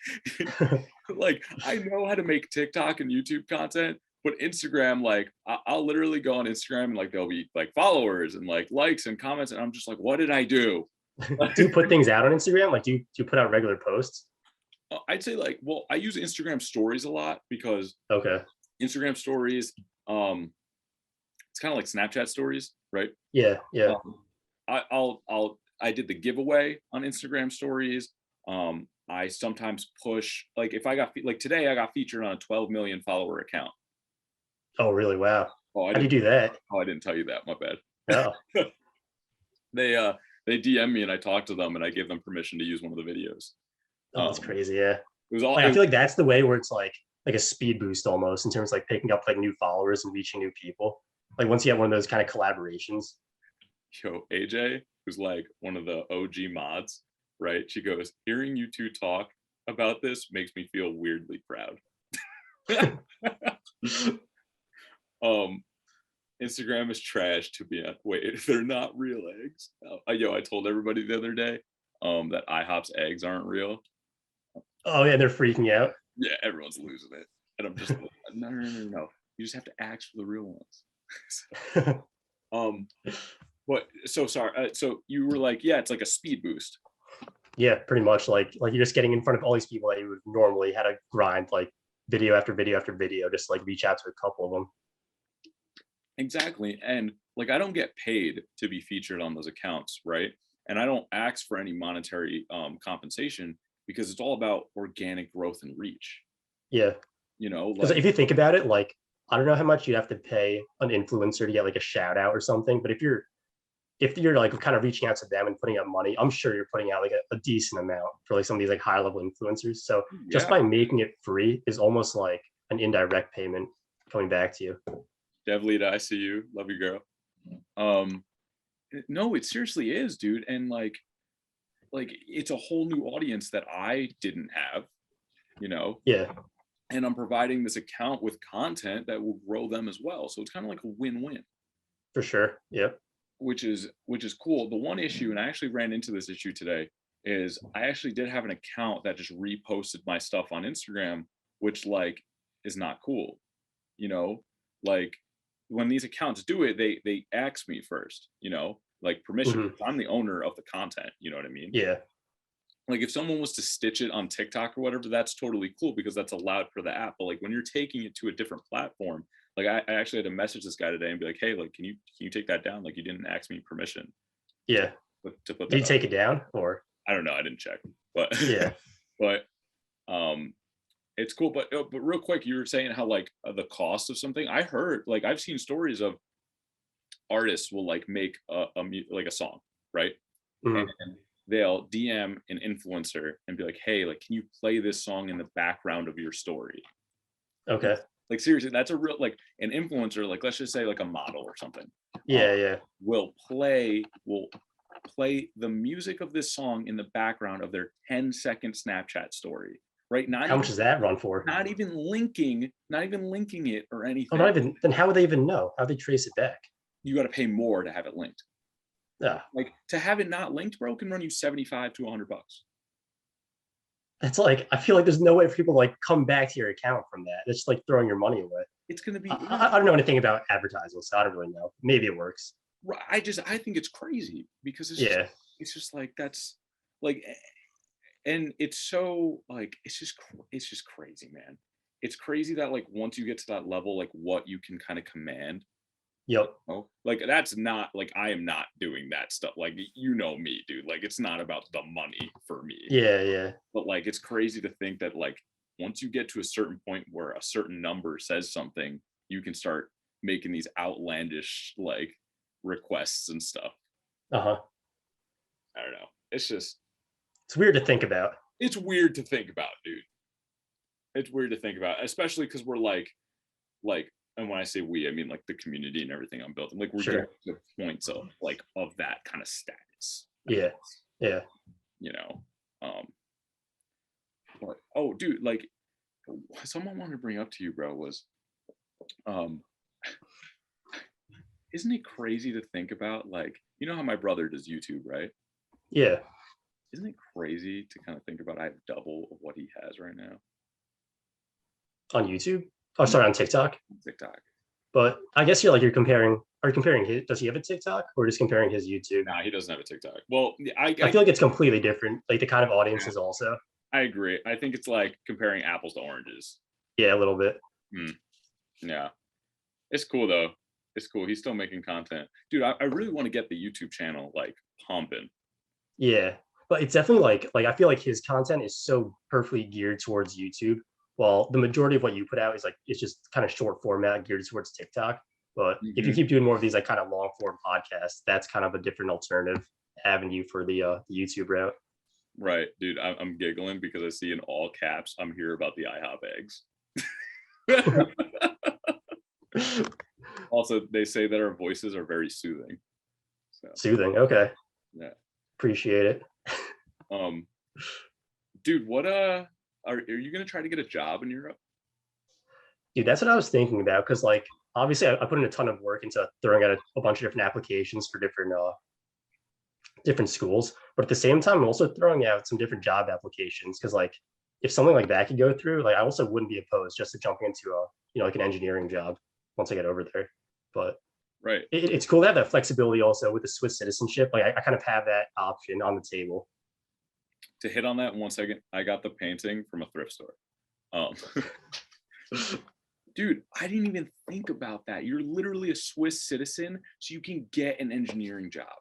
like I know how to make TikTok and YouTube content, but Instagram, like I'll literally go on Instagram and like there'll be like followers and like likes and comments, and I'm just like, what did I do? Do you put things out on Instagram? Like do you put out regular posts? I'd say like, well, I use Instagram stories a lot because Okay. Instagram stories, it's kind of like Snapchat stories, right? Yeah, yeah. Um, I did the giveaway on Instagram stories. I sometimes push, like if I got like today I got featured on a 12 million follower account. Oh, really? Wow. Oh, I How do you didn't. do that? Oh, I didn't tell you that. My bad. Oh, They they DM me and I talked to them and I gave them permission to use one of the videos. oh, that's Um, crazy. Yeah. it was all. Like I feel like that's the way where it's like a speed boost almost in terms of like picking up like new followers and reaching new people. Like once you have one of those kind of collaborations. Yo, AJ, who's like one of the OG mods, right? She goes, hearing you two talk about this makes me feel weirdly proud. um, Instagram is trash to be on. Wait, they're not real eggs. Yo, I told everybody the other day that IHOP's eggs aren't real. Oh yeah, they're freaking out. Yeah, everyone's losing it. And I'm just like, no, no, no, no, no. You just have to ask for the real ones. um, but so sorry. So you were like, yeah, it's like a speed boost. Yeah, pretty much like you're just getting in front of all these people that you would normally had to grind like video after video after video, just like reach out to a couple of them. Exactly. And like, I don't get paid to be featured on those accounts, right? And I don't ask for any monetary compensation because it's all about organic growth and reach. Yeah. Because Like, if you think about it, like I don't know how much you'd have to pay an influencer to get like a shout out or something, but if you're like kind of reaching out to them and putting up money, I'm sure you're putting out like a decent amount for like some of these like high level influencers. So just yeah, by making it free is almost like an indirect payment coming back to you. Devlita, I see you. Love you, girl. Um, no, it seriously is, dude. And like it's a whole new audience that I didn't have, you know, Yeah, and I'm providing this account with content that will grow them as well. So it's kind of like a win-win, for sure. Yep. which is cool. The one issue, and I actually ran into this issue today, is I actually did have an account that just reposted my stuff on Instagram, which like is not cool, you know, like when these accounts do it, they ask me first, like permission. Hmm. I'm the owner of the content, you know what I mean? Yeah. Like if someone was to stitch it on TikTok or whatever, that's totally cool because that's allowed for the app. But like when you're taking it to a different platform, like I actually had to message this guy today and be like, hey, like can you take that down? Like you didn't ask me permission to Yeah. put Did that you up. take it down or? I don't know, I didn't check, but Yeah. but um it's cool. But real quick, you were saying how like the cost of something. I heard, like I've seen stories of artists will like make like a song, right? And Mhm. they'll DM an influencer and be like, "Hey, like, can you play this song in the background of your story?" Like, Okay. like seriously, that's a real like an influencer. Like, let's just say like a model or something. Um, Yeah. Yeah. will play the music of this song in the background of their 10-second Snapchat story, right? Not How much even does that run for? not even linking it or Oh, anything. not even. Then how would they even know? How would they trace it back? You got to pay more to have it linked. Yeah. Like to have it not linked, bro, can run you 75 to $100. It's like I feel like there's no way for people to like come back to your account from that. It's just like throwing your money away. It's gonna I, be I, I don't know anything about advertising, so I don't really know. Maybe it works. I think it's crazy because Yeah. it's just like that's like and it's so like it's just crazy, man. It's crazy that like once you get to that level, like what you can kind of command. Yep. Oh, like that's not like I am not doing that stuff. Like you know me, dude. Like it's not about the money for me. Yeah. Yeah. But like it's crazy to think that like once you get to a certain point where a certain number says something, you can start making these outlandish like requests and stuff. Uh-huh. I don't know. It's just, It's weird to think about. it's weird to think about, dude. It's weird to think about, especially because we're like, and when I say we, I mean like the community and everything I'm building. Like we're Sure. getting to points of like of that kind of status. Yeah. Yeah. You know. But oh, dude, like someone wanted to bring up to you, bro, was isn't it crazy to think about, like, you know how my brother does YouTube, right? Yeah. Isn't it crazy to kind of think about I have double of what he has right now On YouTube? Oh, sorry, on TikTok. on TikTok? But I guess you're comparing, are you comparing his, does he have a TikTok or just comparing his YouTube? Nah, he doesn't have a TikTok. Well, I feel like it's completely different. Like the kind of audiences also. I agree. I think it's like comparing apples to oranges. Yeah, a little bit. Yeah. It's cool though. It's cool. He's still making content. Dude, I really want to get the YouTube channel like pumping. Yeah. But it's definitely like I feel like his content is so perfectly geared towards YouTube. While the majority of what you put out is like it's just kind of short format geared towards TikTok. But if you keep doing more of these like kind of long form podcasts, that's kind of a different alternative avenue for the YouTube route. Right, dude. I'm giggling because I see in all caps, I'm here about the IHOP eggs. Also, they say that our voices are very soothing. So, Soothing. Okay. yeah. Appreciate it. Dude, what are you gonna try to get a job in Europe? Dude, that's what I was thinking about because like obviously I put in a ton of work into throwing out a bunch of different applications for different schools, but at the same time I'm also throwing out some different job applications because like if something like that could go through, like I also wouldn't be opposed just to jumping into a like an engineering job once I get over there. But right, it's cool to have that flexibility also with the Swiss citizenship. Like I kind of have that option on the table. to hit on that in 1 second, I got the painting from a thrift store. Dude, I didn't even think about that. You're literally a Swiss citizen, so you can get an engineering job.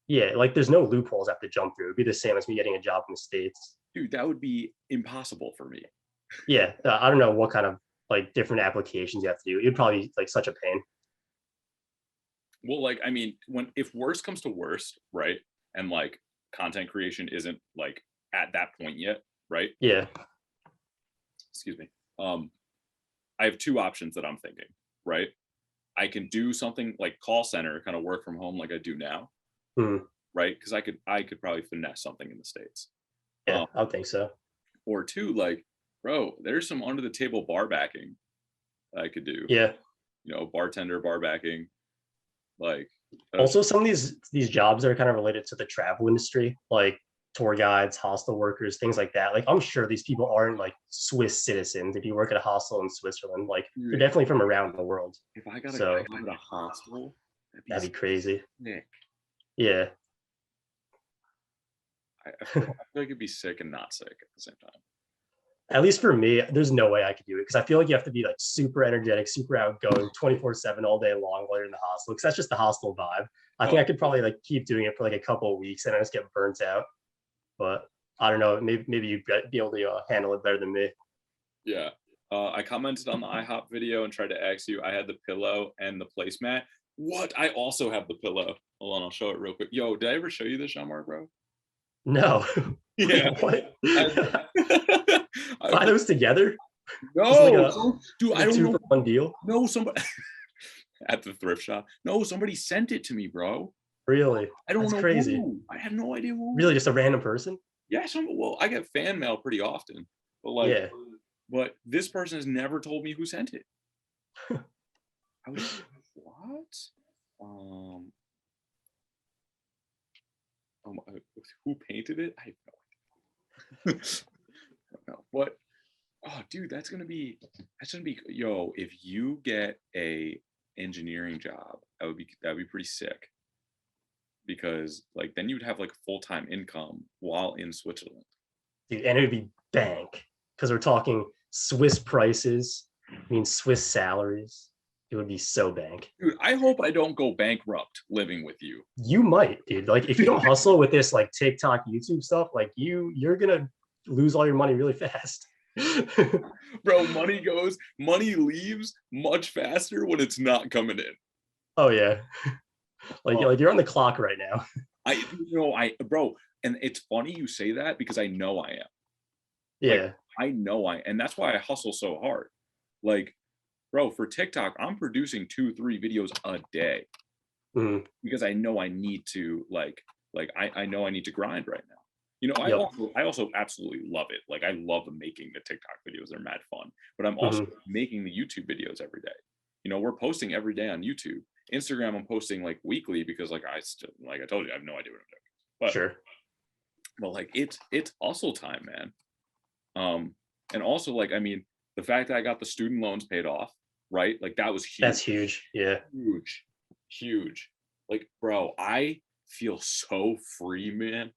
Yeah, like there's no loopholes I have to jump through. It'd be the same as me getting a job in the States. Dude, that would be impossible for me. Yeah, I don't know what kind of like different applications you have to do. It'd probably be like such a pain. Well, like, I mean, if worst comes to worst, right? And like content creation isn't like at that point yet, right? Yeah. Excuse me. I have two options that I'm thinking, right? I can do something like call center, kind of work from home like I do now, right? Because I could probably finesse something in the States. Yeah, I would think so. Or two, like, bro, there's some under the table bar backing I could do. Yeah. You know, bartender, bar backing. Like also some of these jobs are kind of related to the travel industry, like tour guides, hostel workers, things like that. Like I'm sure these people aren't like Swiss citizens. If you work at a hostel in Switzerland, like they're definitely from around the world. If I got a job at a hostel, that'd be crazy. Sick. Yeah. I feel like it'd be sick and not sick at the same time. At least for me, there's no way I could do it because I feel like you have to be like super energetic, super outgoing, 24/7 all day long while you're in the hostel. Because that's just the hostel vibe. I think I could probably like keep doing it for like a couple of weeks and I just get burnt out. But I don't know. Maybe you'd be able to handle it better than me. Yeah. I commented on the IHOP video and tried to ask you. I had the pillow and the placemat. What? I also have the pillow. Hold on, I'll show it real quick. Yo, did I ever show you this, Jean Marc, bro? No. Yeah. What? Buy those together? No, like dude, I don't two know. For one deal. No, somebody at the thrift shop. No, somebody sent it to me, bro. Really? I don't That's know. crazy. Who. I have no idea who. Really, just a random person? Yeah, well, I get fan mail pretty often, but like, yeah. But this person has never told me who sent it. I was like, what? Who painted it? I have no idea. No, what? Oh, dude, that's gonna be. Yo, if you get a engineering job, that'd be pretty sick. Because like then you'd have like full-time income while in Switzerland. Dude, and it would be bank because we're talking Swiss prices, Swiss salaries. It would be so bank. Dude, I hope I don't go bankrupt living with you. You might, dude. Like if you don't hustle with this like TikTok, YouTube stuff, like you're gonna lose all your money really fast. Bro, money leaves much faster when it's not coming in. Oh yeah, Oh, like you're on the clock right now. bro, and it's funny you say that because I know I am. Like, Yeah. and that's why I hustle so hard. Like, bro, for TikTok, I'm producing 2, 3 videos a day Mhm. because I know I need to I know I need to grind right now. Yep. I also absolutely love it. Like I love making the TikTok videos. They're mad fun. But I'm also Mhm. making the YouTube videos every day. We're posting every day on YouTube. Instagram, I'm posting like weekly because like I still like I told you, I have no idea what I'm doing. But Sure. like it's hustle time, man. And also like I mean, the fact that I got the student loans paid off, right? Like that was huge. That's huge. Yeah. Huge, huge. Like, bro, I feel so free, man.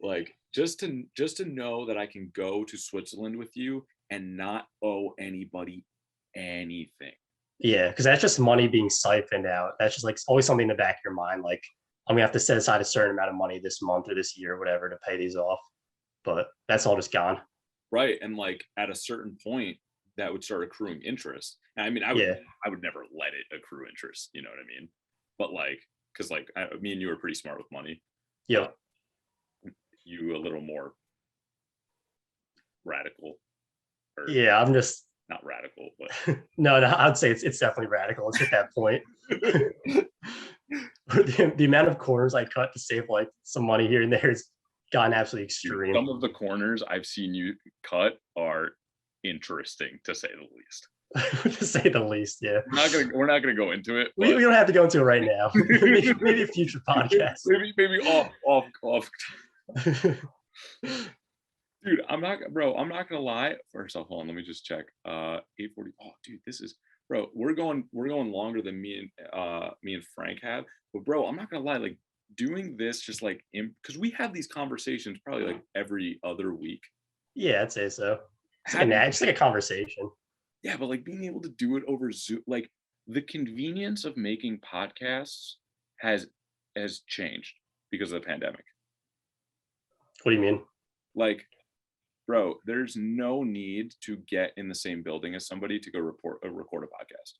Like, just to know that I can go to Switzerland with you and not owe anybody anything. Yeah, because that's just money being siphoned out. That's just like always something in the back of your mind. Like, I'm gonna have to set aside a certain amount of money this month or this year or whatever to pay these off. But that's all just gone. Right. And like at a certain point, that would start accruing interest. And I mean, Yeah. I would never let it accrue interest, you know what I mean? But like, because like me and you were pretty smart with money. Uh, Yep. you a little more radical, or Yeah. I'm just not radical, but no. I'd say it's definitely radical. It's at that point. The amount of corners I cut to save like some money here and there has gotten absolutely dude, extreme. some of the corners I've seen you cut are interesting to say the least. To say the least. Yeah. We're not gonna go into it, We but don't have to go into it right now. Maybe a future podcast. maybe off. Dude, I'm not gonna lie. First off, hold on, let me just check. 8:40. Oh, dude, this is bro. We're going longer than me and Frank have. But bro, I'm not gonna lie. Like doing this, just like because we have these conversations probably like every other week. Yeah, I'd say so. It's like Having just like a conversation. Yeah, but like being able to do it over Zoom, like the convenience of making podcasts has has changed because of the pandemic. What do you mean? Like, bro, there's no need to get in the same building as somebody to go record a podcast.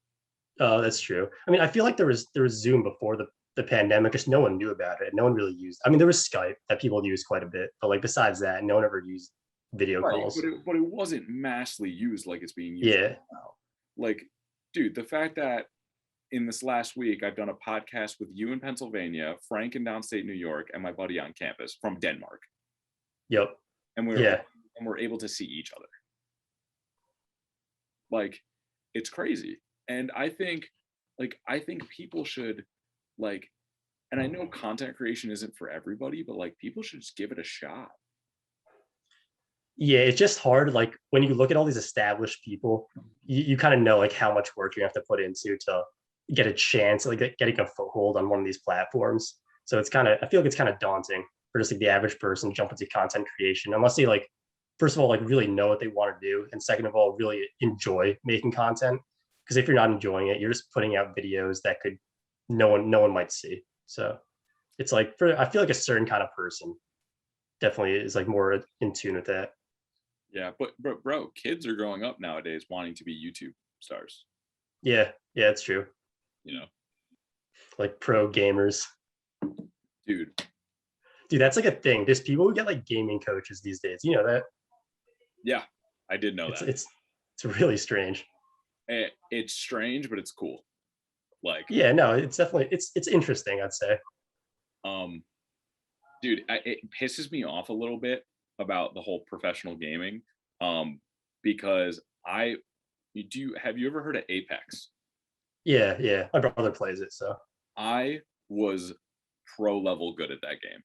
Oh, that's true. I mean, I feel like there was Zoom before the pandemic, just no one knew about it. No one really used. I mean, there was Skype that people used quite a bit, but like besides that, no one ever used video Right, calls. but it wasn't massively used like it's being used Yeah. now. Like, dude, the fact that in this last week I've done a podcast with you in Pennsylvania, Frank in downstate New York, and my buddy on campus from Denmark, Yep. and Yeah. we're able to see each other. Like, it's crazy. And I think people should like, and I know content creation isn't for everybody, but like people should just give it a shot. Yeah, it's just hard. Like when you look at all these established people, you kind of know like how much work you have to put into to get a chance, like getting a foothold on one of these platforms. So it's kind of, I feel like it's kind of daunting for just like the average person to jump into content creation, unless they like, first of all, like really know what they want to do, and second of all, really enjoy making content. Because if you're not enjoying it, you're just putting out videos that could no one might see. So it's like for I feel like a certain kind of person definitely is like more in tune with that. Yeah, but bro, kids are growing up nowadays wanting to be YouTube stars. Yeah, yeah, it's true. You know, Like pro gamers. dude. Dude, that's like a thing. There's people who get like gaming coaches these days. You know that? Yeah, I did know It's that. it's really strange. It's strange, but it's cool. Like, Yeah, no, it's definitely it's interesting, I'd say. um, dude, it pisses me off a little bit about the whole professional gaming, because have you ever heard of Apex? Yeah, yeah. My brother plays it, so I was pro level good at that game.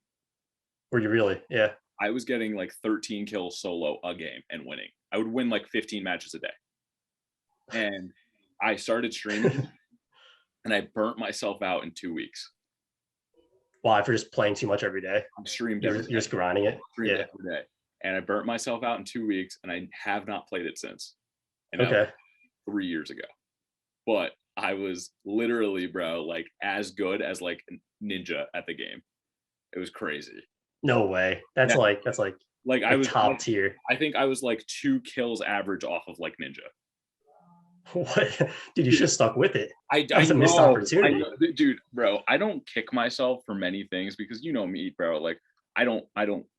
were you really? Yeah. I was getting like 13 kills solo a game and winning. I would win like 15 matches a day. And I started streaming and I burnt myself out in 2 weeks. Why, for just playing too much every day? I streamed You're, every you're day, just grinding it. streamed Yeah. every day. And I burnt myself out in 2 weeks and I have not played it since. And that was Okay. 3 years ago. But I was literally, bro, like as good as like ninja at the game. It was crazy. No way. Yeah, That's like Like I Like was, top tier. I think I was like 2 kills average off of like Ninja. What? Dude, you should Dude, have stuck with it. That I was a missed know, opportunity. dude, bro. I don't kick myself for many things because you know me, bro. Like I don't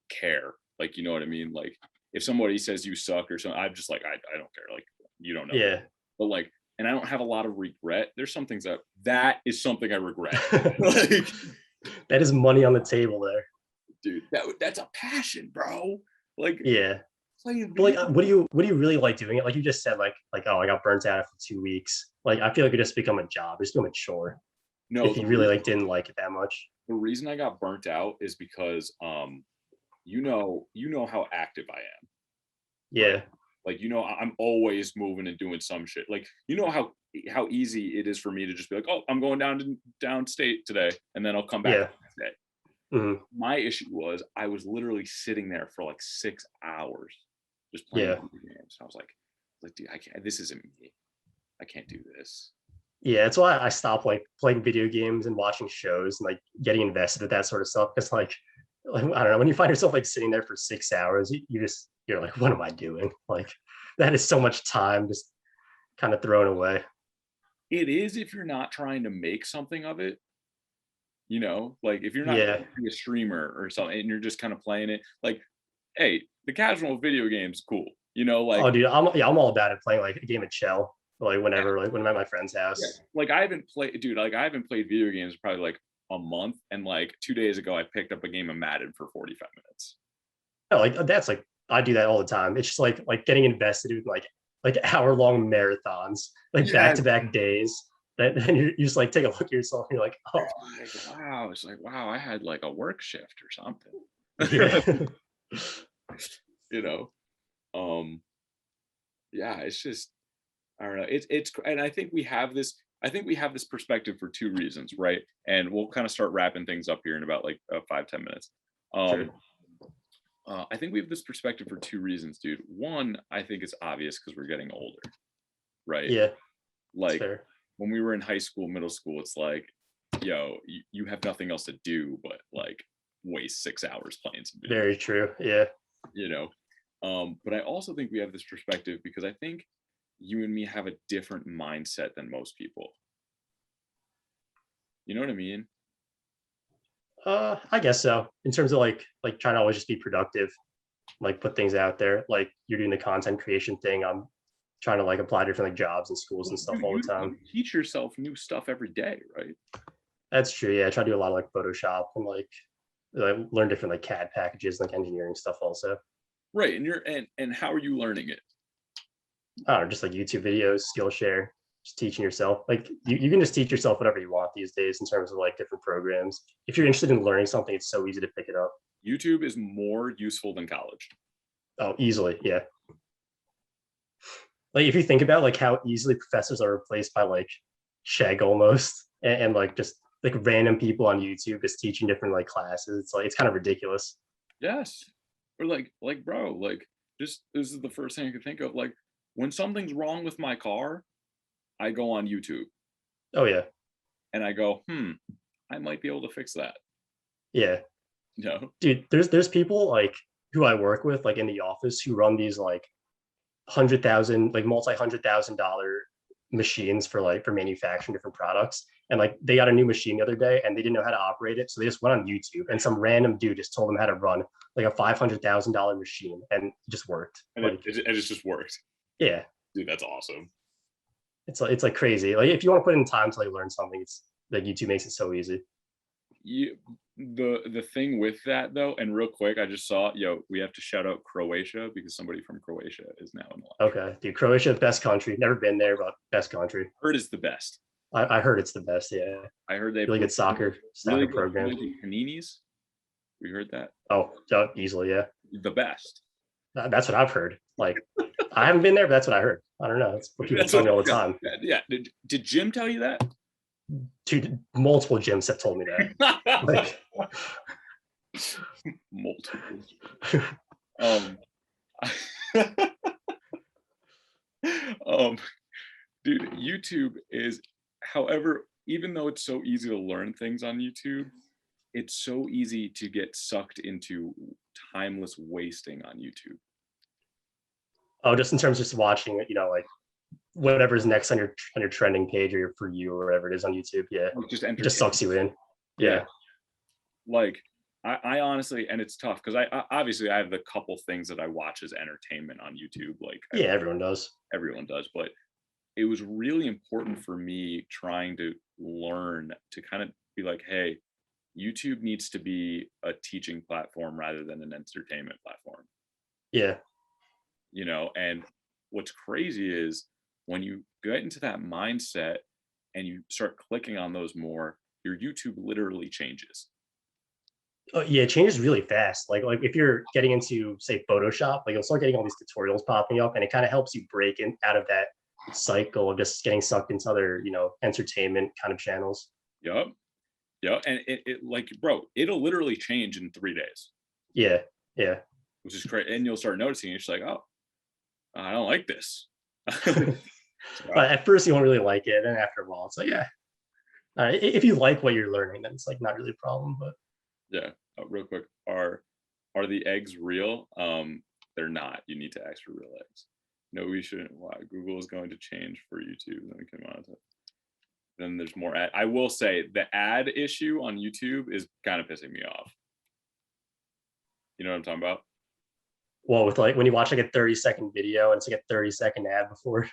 care. Like you know what I mean. Like if somebody says you suck or something, I'm just like I don't care. Like you don't know me. Yeah. But like, and I don't have a lot of regret. There's some things that is something I regret. Like, That is money on the table there. dude, that's a passion, bro. Like Yeah. playing But like, video. what do you really like doing it? Like you just said, like oh, I got burnt out after 2 weeks. Like I feel like it just become a job, it's become a chore. No, If you really like didn't like it that much. the reason I got burnt out is because you know how active I am, right? Yeah. Like you know I'm always moving and doing some shit. Like you know how easy it is for me to just be like, oh, I'm going down to downstate today, and then I'll come back Yeah. the next day. Mhm. My issue was I was literally sitting there for like 6 hours just playing Yeah. video games. I was like, dude, I can't. This isn't me. I can't do this. Yeah, that's why I stopped like playing video games and watching shows and like getting invested in that sort of stuff. Because like I don't know, when you find yourself like sitting there for 6 hours, you're like, what am I doing? Like that is so much time just kind of thrown away. It is if you're not trying to make something of it. You know, like if you're not Yeah. trying to be a streamer or something, and you're just kind of playing it. Like, hey, the casual video game's cool. You know, like Oh, dude, I'm all about it. Playing like a game of Chell, like yeah, whenever, like when I'm at my friend's yeah. house. Like I haven't played, dude. Like I haven't played video games probably like a month, and like 2 days ago, I picked up a game of Madden for 45 minutes. No, like that's like I do that all the time. It's just like getting invested in like hour-long marathons, like Yeah, back-to-back days. That and you just like take a look at yourself and you're like, oh it's like wow. It's like wow. I had like a work shift or yeah. something. You know, um, yeah. It's just I don't know. It's and I think we have this. I think we have this perspective for two reasons, right? And we'll kind of start wrapping things up here in about like 5-10 minutes. Sure. Um, I think we have this perspective for two reasons, dude. One, I think it's obvious because we're getting older, right? Yeah, it's Like fair. when we were in high school, middle school, it's like, yo, you have nothing else to do but like waste 6 hours playing some video, Very true. Yeah. you know. But I also think we have this perspective because I think you and me have a different mindset than most people. You know what I mean? I guess so. In terms of like trying to always just be productive, like put things out there. Like you're doing the content creation thing. I'm trying to like apply to different like jobs and schools Well, and stuff all the you time. teach yourself new stuff every day, right? That's true. Yeah, I try to do a lot of like Photoshop and like learn different like CAD packages, like engineering stuff also. Right. And and how are you learning it? I don't know, just like YouTube videos, Skillshare, just teaching yourself. Like you can just teach yourself whatever you want these days in terms of like different programs. If you're interested in learning something, it's so easy to pick it up. YouTube is more useful than college. Oh, easily. Yeah. Like if you think about like how easily professors are replaced by like Chegg almost and like just like random people on YouTube just teaching different like classes. It's like it's kind of ridiculous. Yes. Or bro, like just this is the first thing I could think of. Like when something's wrong with my car, I go on YouTube Oh yeah. and I go, I might be able to fix that. Yeah. You know? Dude, there's people like who I work with like in the office who run these like 100,000 like multi-$100,000 machines for like for manufacturing different products. And like they got a new machine the other day and they didn't know how to operate it. So they just went on YouTube and some random dude just told them how to run like a $500,000 machine and it just worked. And Like it just worked. yeah, Dude, that's awesome. it's like crazy. Like if you want to put in time to like learn something, it's like YouTube makes it so easy. You the thing with that though, and real quick, I just saw, we have to shout out Croatia because somebody from Croatia is now in the live. Okay, dude, Croatia, best country. Never been there, but best country. Heard is the best. I heard it's the best. Yeah, I heard they really good soccer really good program. paninis. We heard that. Oh, easily, yeah. The best. That's what I've heard. Like, I haven't been there, but that's what I heard. I don't know. That's what people tell me all the time. Yeah. Did Jim tell you that? Multiple gyms have told me that. Like, multiple. Dude, YouTube is, however, even though it's so easy to learn things on YouTube, it's so easy to get sucked into timeless wasting on YouTube. Oh, just in terms of just watching it, like whatever's next on your trending page or your For You or whatever it is on YouTube. Yeah, Like just it just sucks you in. Yeah. Yeah. Like I honestly, and it's tough because I obviously I have the couple things that I watch as entertainment on YouTube, like Yeah, everyone does. everyone does, but it was really important for me trying to learn to kind of be like, hey, YouTube needs to be a teaching platform rather than an entertainment platform, Yeah. and what's crazy is when you get into that mindset and you start clicking on those more, your YouTube literally changes. Oh, yeah, it changes really fast. Like if you're getting into say Photoshop, like you'll start getting all these tutorials popping up, and it kind of helps you break in out of that cycle of just getting sucked into other entertainment kind of channels. Yep. Yeah, and it like, bro, it'll literally change in 3 days, Yeah. Yeah. which is great. And you'll start noticing it's like, oh, I don't like this. But at first you won't really like it, and after a while it's like, yeah. If you like what you're learning, then it's like not really a problem. But Yeah. Real quick, are the eggs real? They're not. You need to ask for real eggs. No, we shouldn't. Why? Google is going to change for YouTube. Then we can monetize. Then there's more ad. I will say the ad issue on YouTube is kind of pissing me off. You know what I'm talking about? well, with like when you watch like a 30-second video and it's like a 30-second ad before.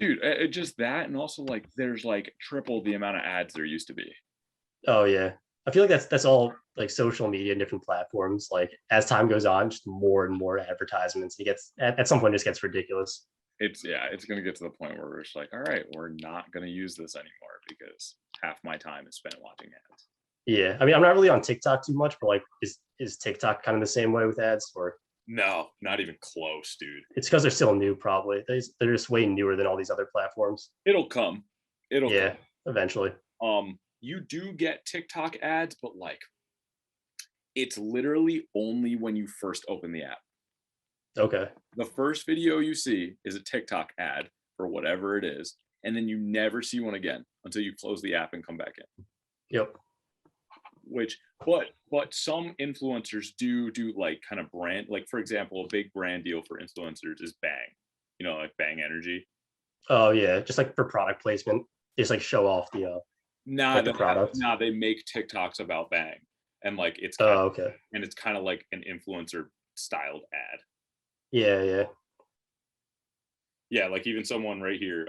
Dude, just that, and also like there's like triple the amount of ads there used to be. Oh yeah. I feel like that's all like social media and different platforms. Like as time goes on, just more and more advertisements. It gets at some point it just gets ridiculous. It's gonna get to the point where it's like, all right, we're not gonna use this anymore because half my time is spent watching ads. Yeah. I mean, I'm not really on TikTok too much, but like is TikTok kind of the same way with ads? Or No, not even close, dude. it's because they're still new, probably. They're just way newer than all these other platforms. It'll come. It'll Yeah, eventually. come. You do get TikTok ads, but like it's literally only when you first open the app. Okay. The first video you see is a TikTok ad for whatever it is, and then you never see one again until you close the app and come back in. Yep. Which, but some influencers do like kind of brand, like for example, a big brand deal for influencers is Bang, like Bang Energy. Oh yeah, just like for product placement, just like show off the Nah, like the product. they make TikToks about Bang, and like Oh, okay. and it's kind of like an influencer styled ad. Yeah, yeah. Yeah, like even someone right here,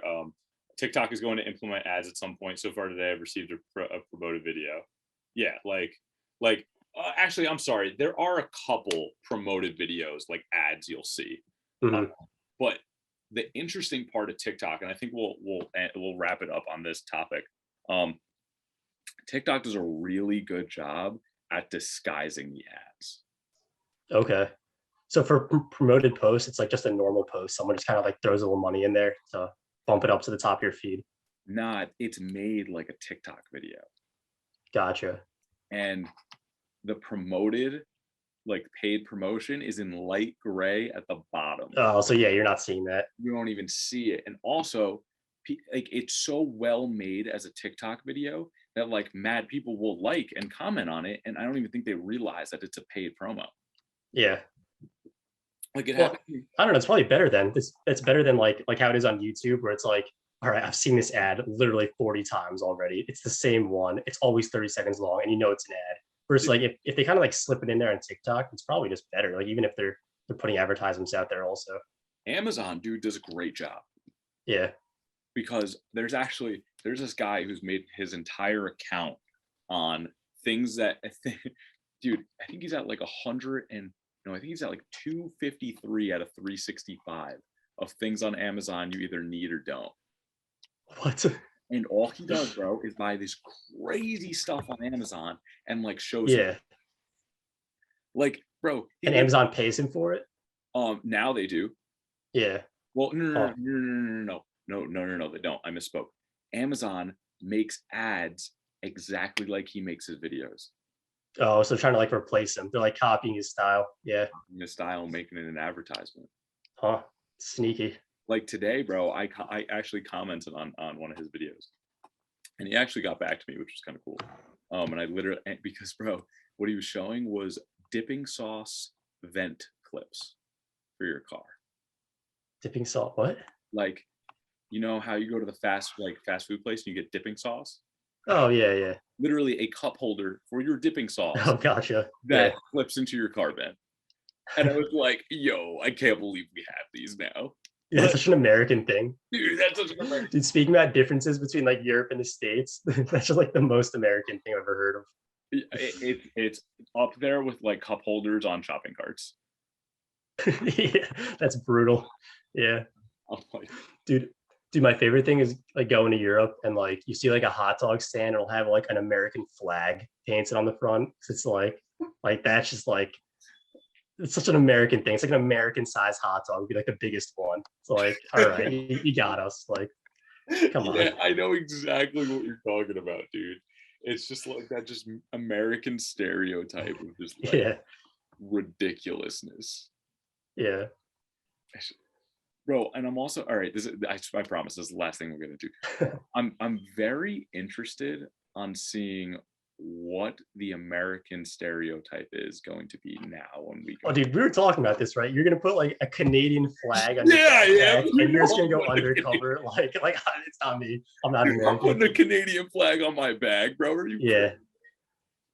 TikTok is going to implement ads at some point. So far today, I've received a promoted video. Yeah, like actually, I'm sorry, there are a couple promoted videos like ads you'll see, Mhm. but the interesting part of TikTok, and I think we'll wrap it up on this topic. TikTok does a really good job at disguising the ads. Okay. So for promoted posts, it's like just a normal post. Someone just kind of like throws a little money in there to bump it up to the top of your feed. Not, it's made like a TikTok video, Gotcha. and the promoted, like paid promotion, is in light gray at the bottom. Oh, so yeah, you're not seeing that. You don't even see it, and also, like it's so well made as a TikTok video that like mad people will like and comment on it, and I don't even think they realize that it's a paid promo. Yeah. Like it Well, happened. I don't know. It's probably better then. It's better than like how it is on YouTube, where it's like, all right, I've seen this ad literally 40 times already. It's the same one. It's always 30 seconds long, and you know it's an ad. Versus like if they kind of like slip it in there on TikTok, it's probably just better. Like even if they're putting advertisements out there also. Amazon, dude, does a great job, Yeah. because there's this guy who's made his entire account on things that dude, I think he's at like 100 and no, I think he's at like 253 out of 365 of things on Amazon you either need or don't. What? And all he does, bro, is buy this crazy stuff on Amazon and like shows Yeah. like, bro, And Amazon pays him for it. now they do. Yeah. Well, Oh. No, they don't. I misspoke. Amazon makes ads exactly like he makes his videos. Oh, so trying to like replace him. They're like copying his style. Yeah. His style, making it an advertisement. Huh. Sneaky. Like today, bro, I actually commented on one of his videos, and he actually got back to me, which was kind of cool. And I literally, because bro, what he was showing was dipping sauce, vent clips for your car. Dipping salt. What? Like, you know how you go to the fast food place and you get dipping sauce? Oh yeah, yeah. Literally a cup holder for your dipping sauce Oh, gotcha. that Yeah. clips into your car vent. And I was like, yo, I can't believe we have these now. Yeah, it's Like, such an American thing. dude, that's such an American. Dude, speaking about differences between like Europe and the States, that's just like the most American thing I've ever heard of. It's up there with like cup holders on shopping carts. Yeah, that's brutal. Yeah. I'm like, Dude, my favorite thing is like going to Europe and like you see like a hot dog stand and it'll have like an American flag painted on the front. It's like that's just like it's such an American thing. It's like an American sized hot dog would be like the biggest one. It's like, all right, you got us. Like, come on. yeah, I know exactly what you're talking about, dude. It's just like that, just American stereotype of just like Yeah, ridiculousness, yeah. bro. And I'm also all right. I promise this is the last thing we're gonna do. I'm very interested on seeing what the American stereotype is going to be now when we go. Oh, dude, we were talking about this, right? You're gonna put like a Canadian flag on your Yeah, yeah. backpack, and you're just gonna go undercover, like it's not me. I'm not I'm American. putting a Canadian flag on my bag, bro. Are you? Yeah,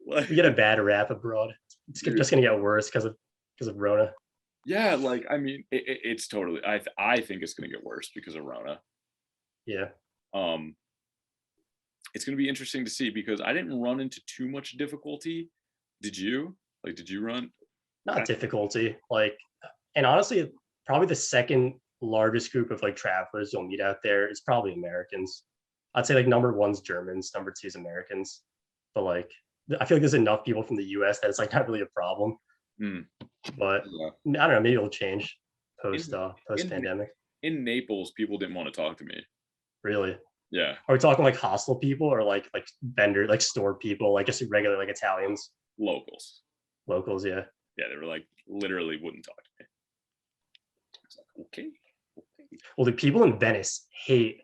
Like, we get a bad rap abroad. It's dude, just gonna get worse because of Rona. yeah, like I mean, it's totally. I think it's gonna get worse because of Rona. Yeah, Um, it's gonna be interesting to see because I didn't run into too much difficulty. Did you? Like, did you run? not difficulty. Like, and honestly, probably the second largest group of like travelers you'll meet out there is probably Americans. I'd say like number one's Germans, number two is Americans. But like, I feel like there's enough people from the U.S. that it's like not really a problem. Hmm, But yeah. I don't know. Maybe it'll change post In pandemic. in Naples, people didn't want to talk to me. Really? Yeah, Are we talking like hostel people or like vendor, like store people, like just regular like Italians, locals. locals? Yeah. Yeah, they were like literally wouldn't talk to me. It's like okay, okay. Well, the people in Venice hate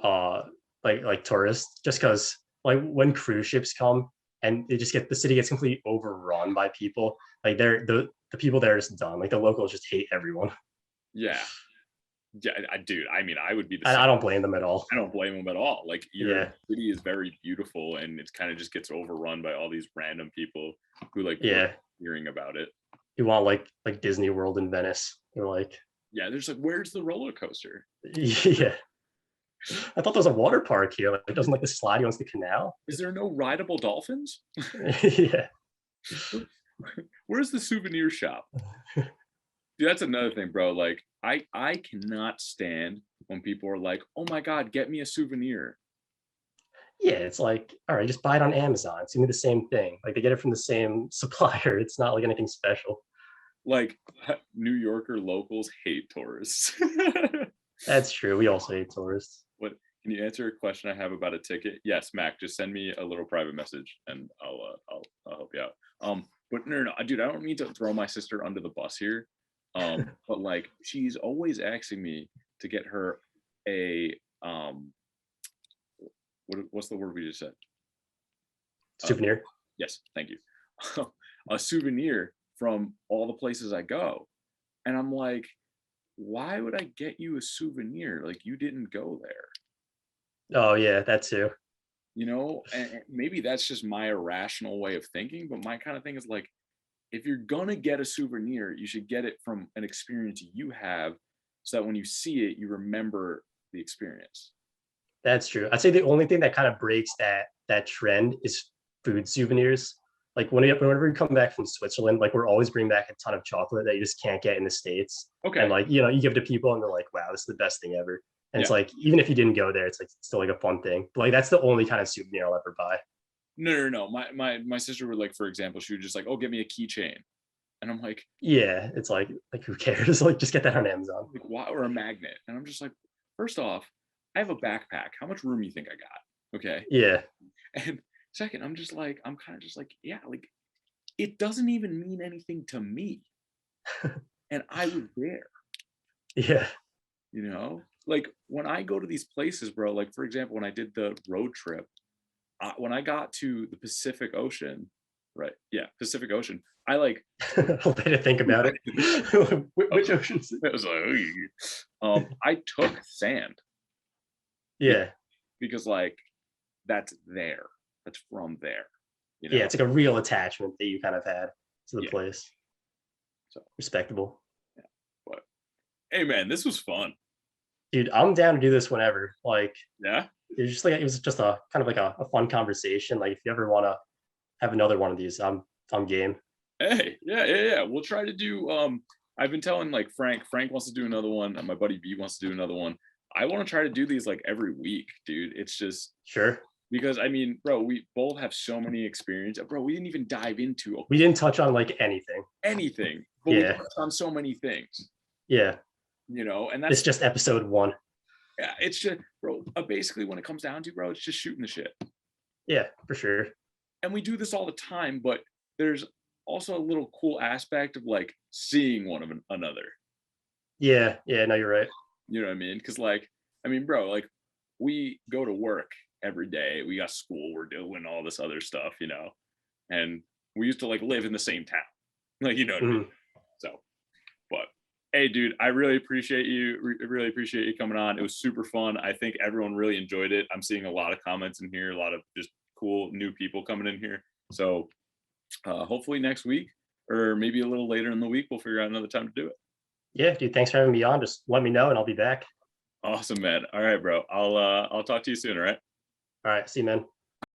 uh like tourists just because like when cruise ships come and they just get the city gets completely overrun by people. Like they're the people there are just done. Like the locals just hate everyone. Yeah, yeah, dude. I mean, I would be the I same. don't blame them at all. I don't blame them at all. Like your Yeah. city is very beautiful, and it kind of just gets overrun by all these random people who like Yeah. hearing about it. You want like Disney World in Venice. You're like, Yeah, there's like, where's the roller coaster? yeah. I thought there was a water park here. Like, it doesn't like the slide against the canal. Is there no rideable dolphins? Yeah. Where's the souvenir shop? Dude, that's another thing, bro. Like, I cannot stand when people are like, "Oh my god, get me a souvenir." Yeah, it's like, all right, just buy it on Amazon. It's gonna be the same thing. Like they get it from the same supplier. It's not like anything special. Like, New Yorker locals hate tourists. That's true. We also hate tourists. What? Can you answer a question I have about a ticket? Yes, Mac. Just send me a little private message, and I'll help you out. But no, dude, I don't mean to throw my sister under the bus here. But like, she's always asking me to get her a what's the word we just said? Souvenir. Yes, thank you. A souvenir from all the places I go, and I'm like, why would I get you a souvenir? Like, you didn't go there. Oh yeah, that too. You know, and maybe that's just my irrational way of thinking, but my kind of thing is like, if you're gonna get a souvenir, you should get it from an experience you have so that when you see it, you remember the experience. That's true. I'd say the only thing that kind of breaks that trend is food souvenirs. Like whenever we come back from Switzerland, like we're always bringing back a ton of chocolate that you just can't get in the States. Okay. And like, you give it to people and they're like, wow, this is the best thing ever. And it's Yeah. like, even if you didn't go there, it's like still like a fun thing. But like that's the only kind of souvenir I'll ever buy. No. My sister would, like, for example, she would just like, oh, get me a keychain. And I'm like, Yeah, it's like who cares? Like just get that on Amazon. why? Or a magnet. And I'm just like, first off, I have a backpack. How much room you think I got? Okay. Yeah. And second, I'm kind of just like, yeah, like, it doesn't even mean anything to me. And I was there, Yeah. like when I go to these places, bro, like, for example, when I did the road trip, when I got to the Pacific Ocean, Right. Yeah. Pacific Ocean. I like. I'll let it think about it. Which oceans? It was like, I took sand Yeah. because like that's there. That's from there. You Yeah, know. it's like a real attachment that you kind of had to the Yeah. place. So Respectable. yeah. But hey, man, this was fun. Dude, I'm down to do this whenever. Like, Yeah. it was just a kind of like a fun conversation. Like, if you ever want to have another one of these, I'm game. Hey. Yeah. Yeah. Yeah. We'll try to do. I've been telling like Frank. Frank wants to do another one, and my buddy B wants to do another one. I want to try to do these like every week, dude. It's just Sure. because I mean, bro, we both have so many experience. Bro, we didn't even dive into We didn't touch on like anything. anything, but we Yeah. touched on so many things, Yeah. and It's that's just episode 1. yeah, it's just bro, basically when it comes down to bro, it's just shooting the shit. Yeah, for sure. And we do this all the time, but there's also a little cool aspect of like seeing one of another. Yeah. Yeah. No, you're right. You know what I mean? Because like, I mean, bro, like we go to work every day. We got school. We're doing all this other stuff, and we used to like live in the same town, like what I mean. Mhm. So, but hey, dude, I really appreciate you. Really appreciate you coming on. It was super fun. I think everyone really enjoyed it. I'm seeing a lot of comments in here, a lot of just cool new people coming in here. So, hopefully next week or maybe a little later in the week, we'll figure out another time to do it. Yeah, dude. Thanks for having me on. Just let me know, and I'll be back. Awesome, man. All right, bro. I'll talk to you soon. All right. All right. See you, man.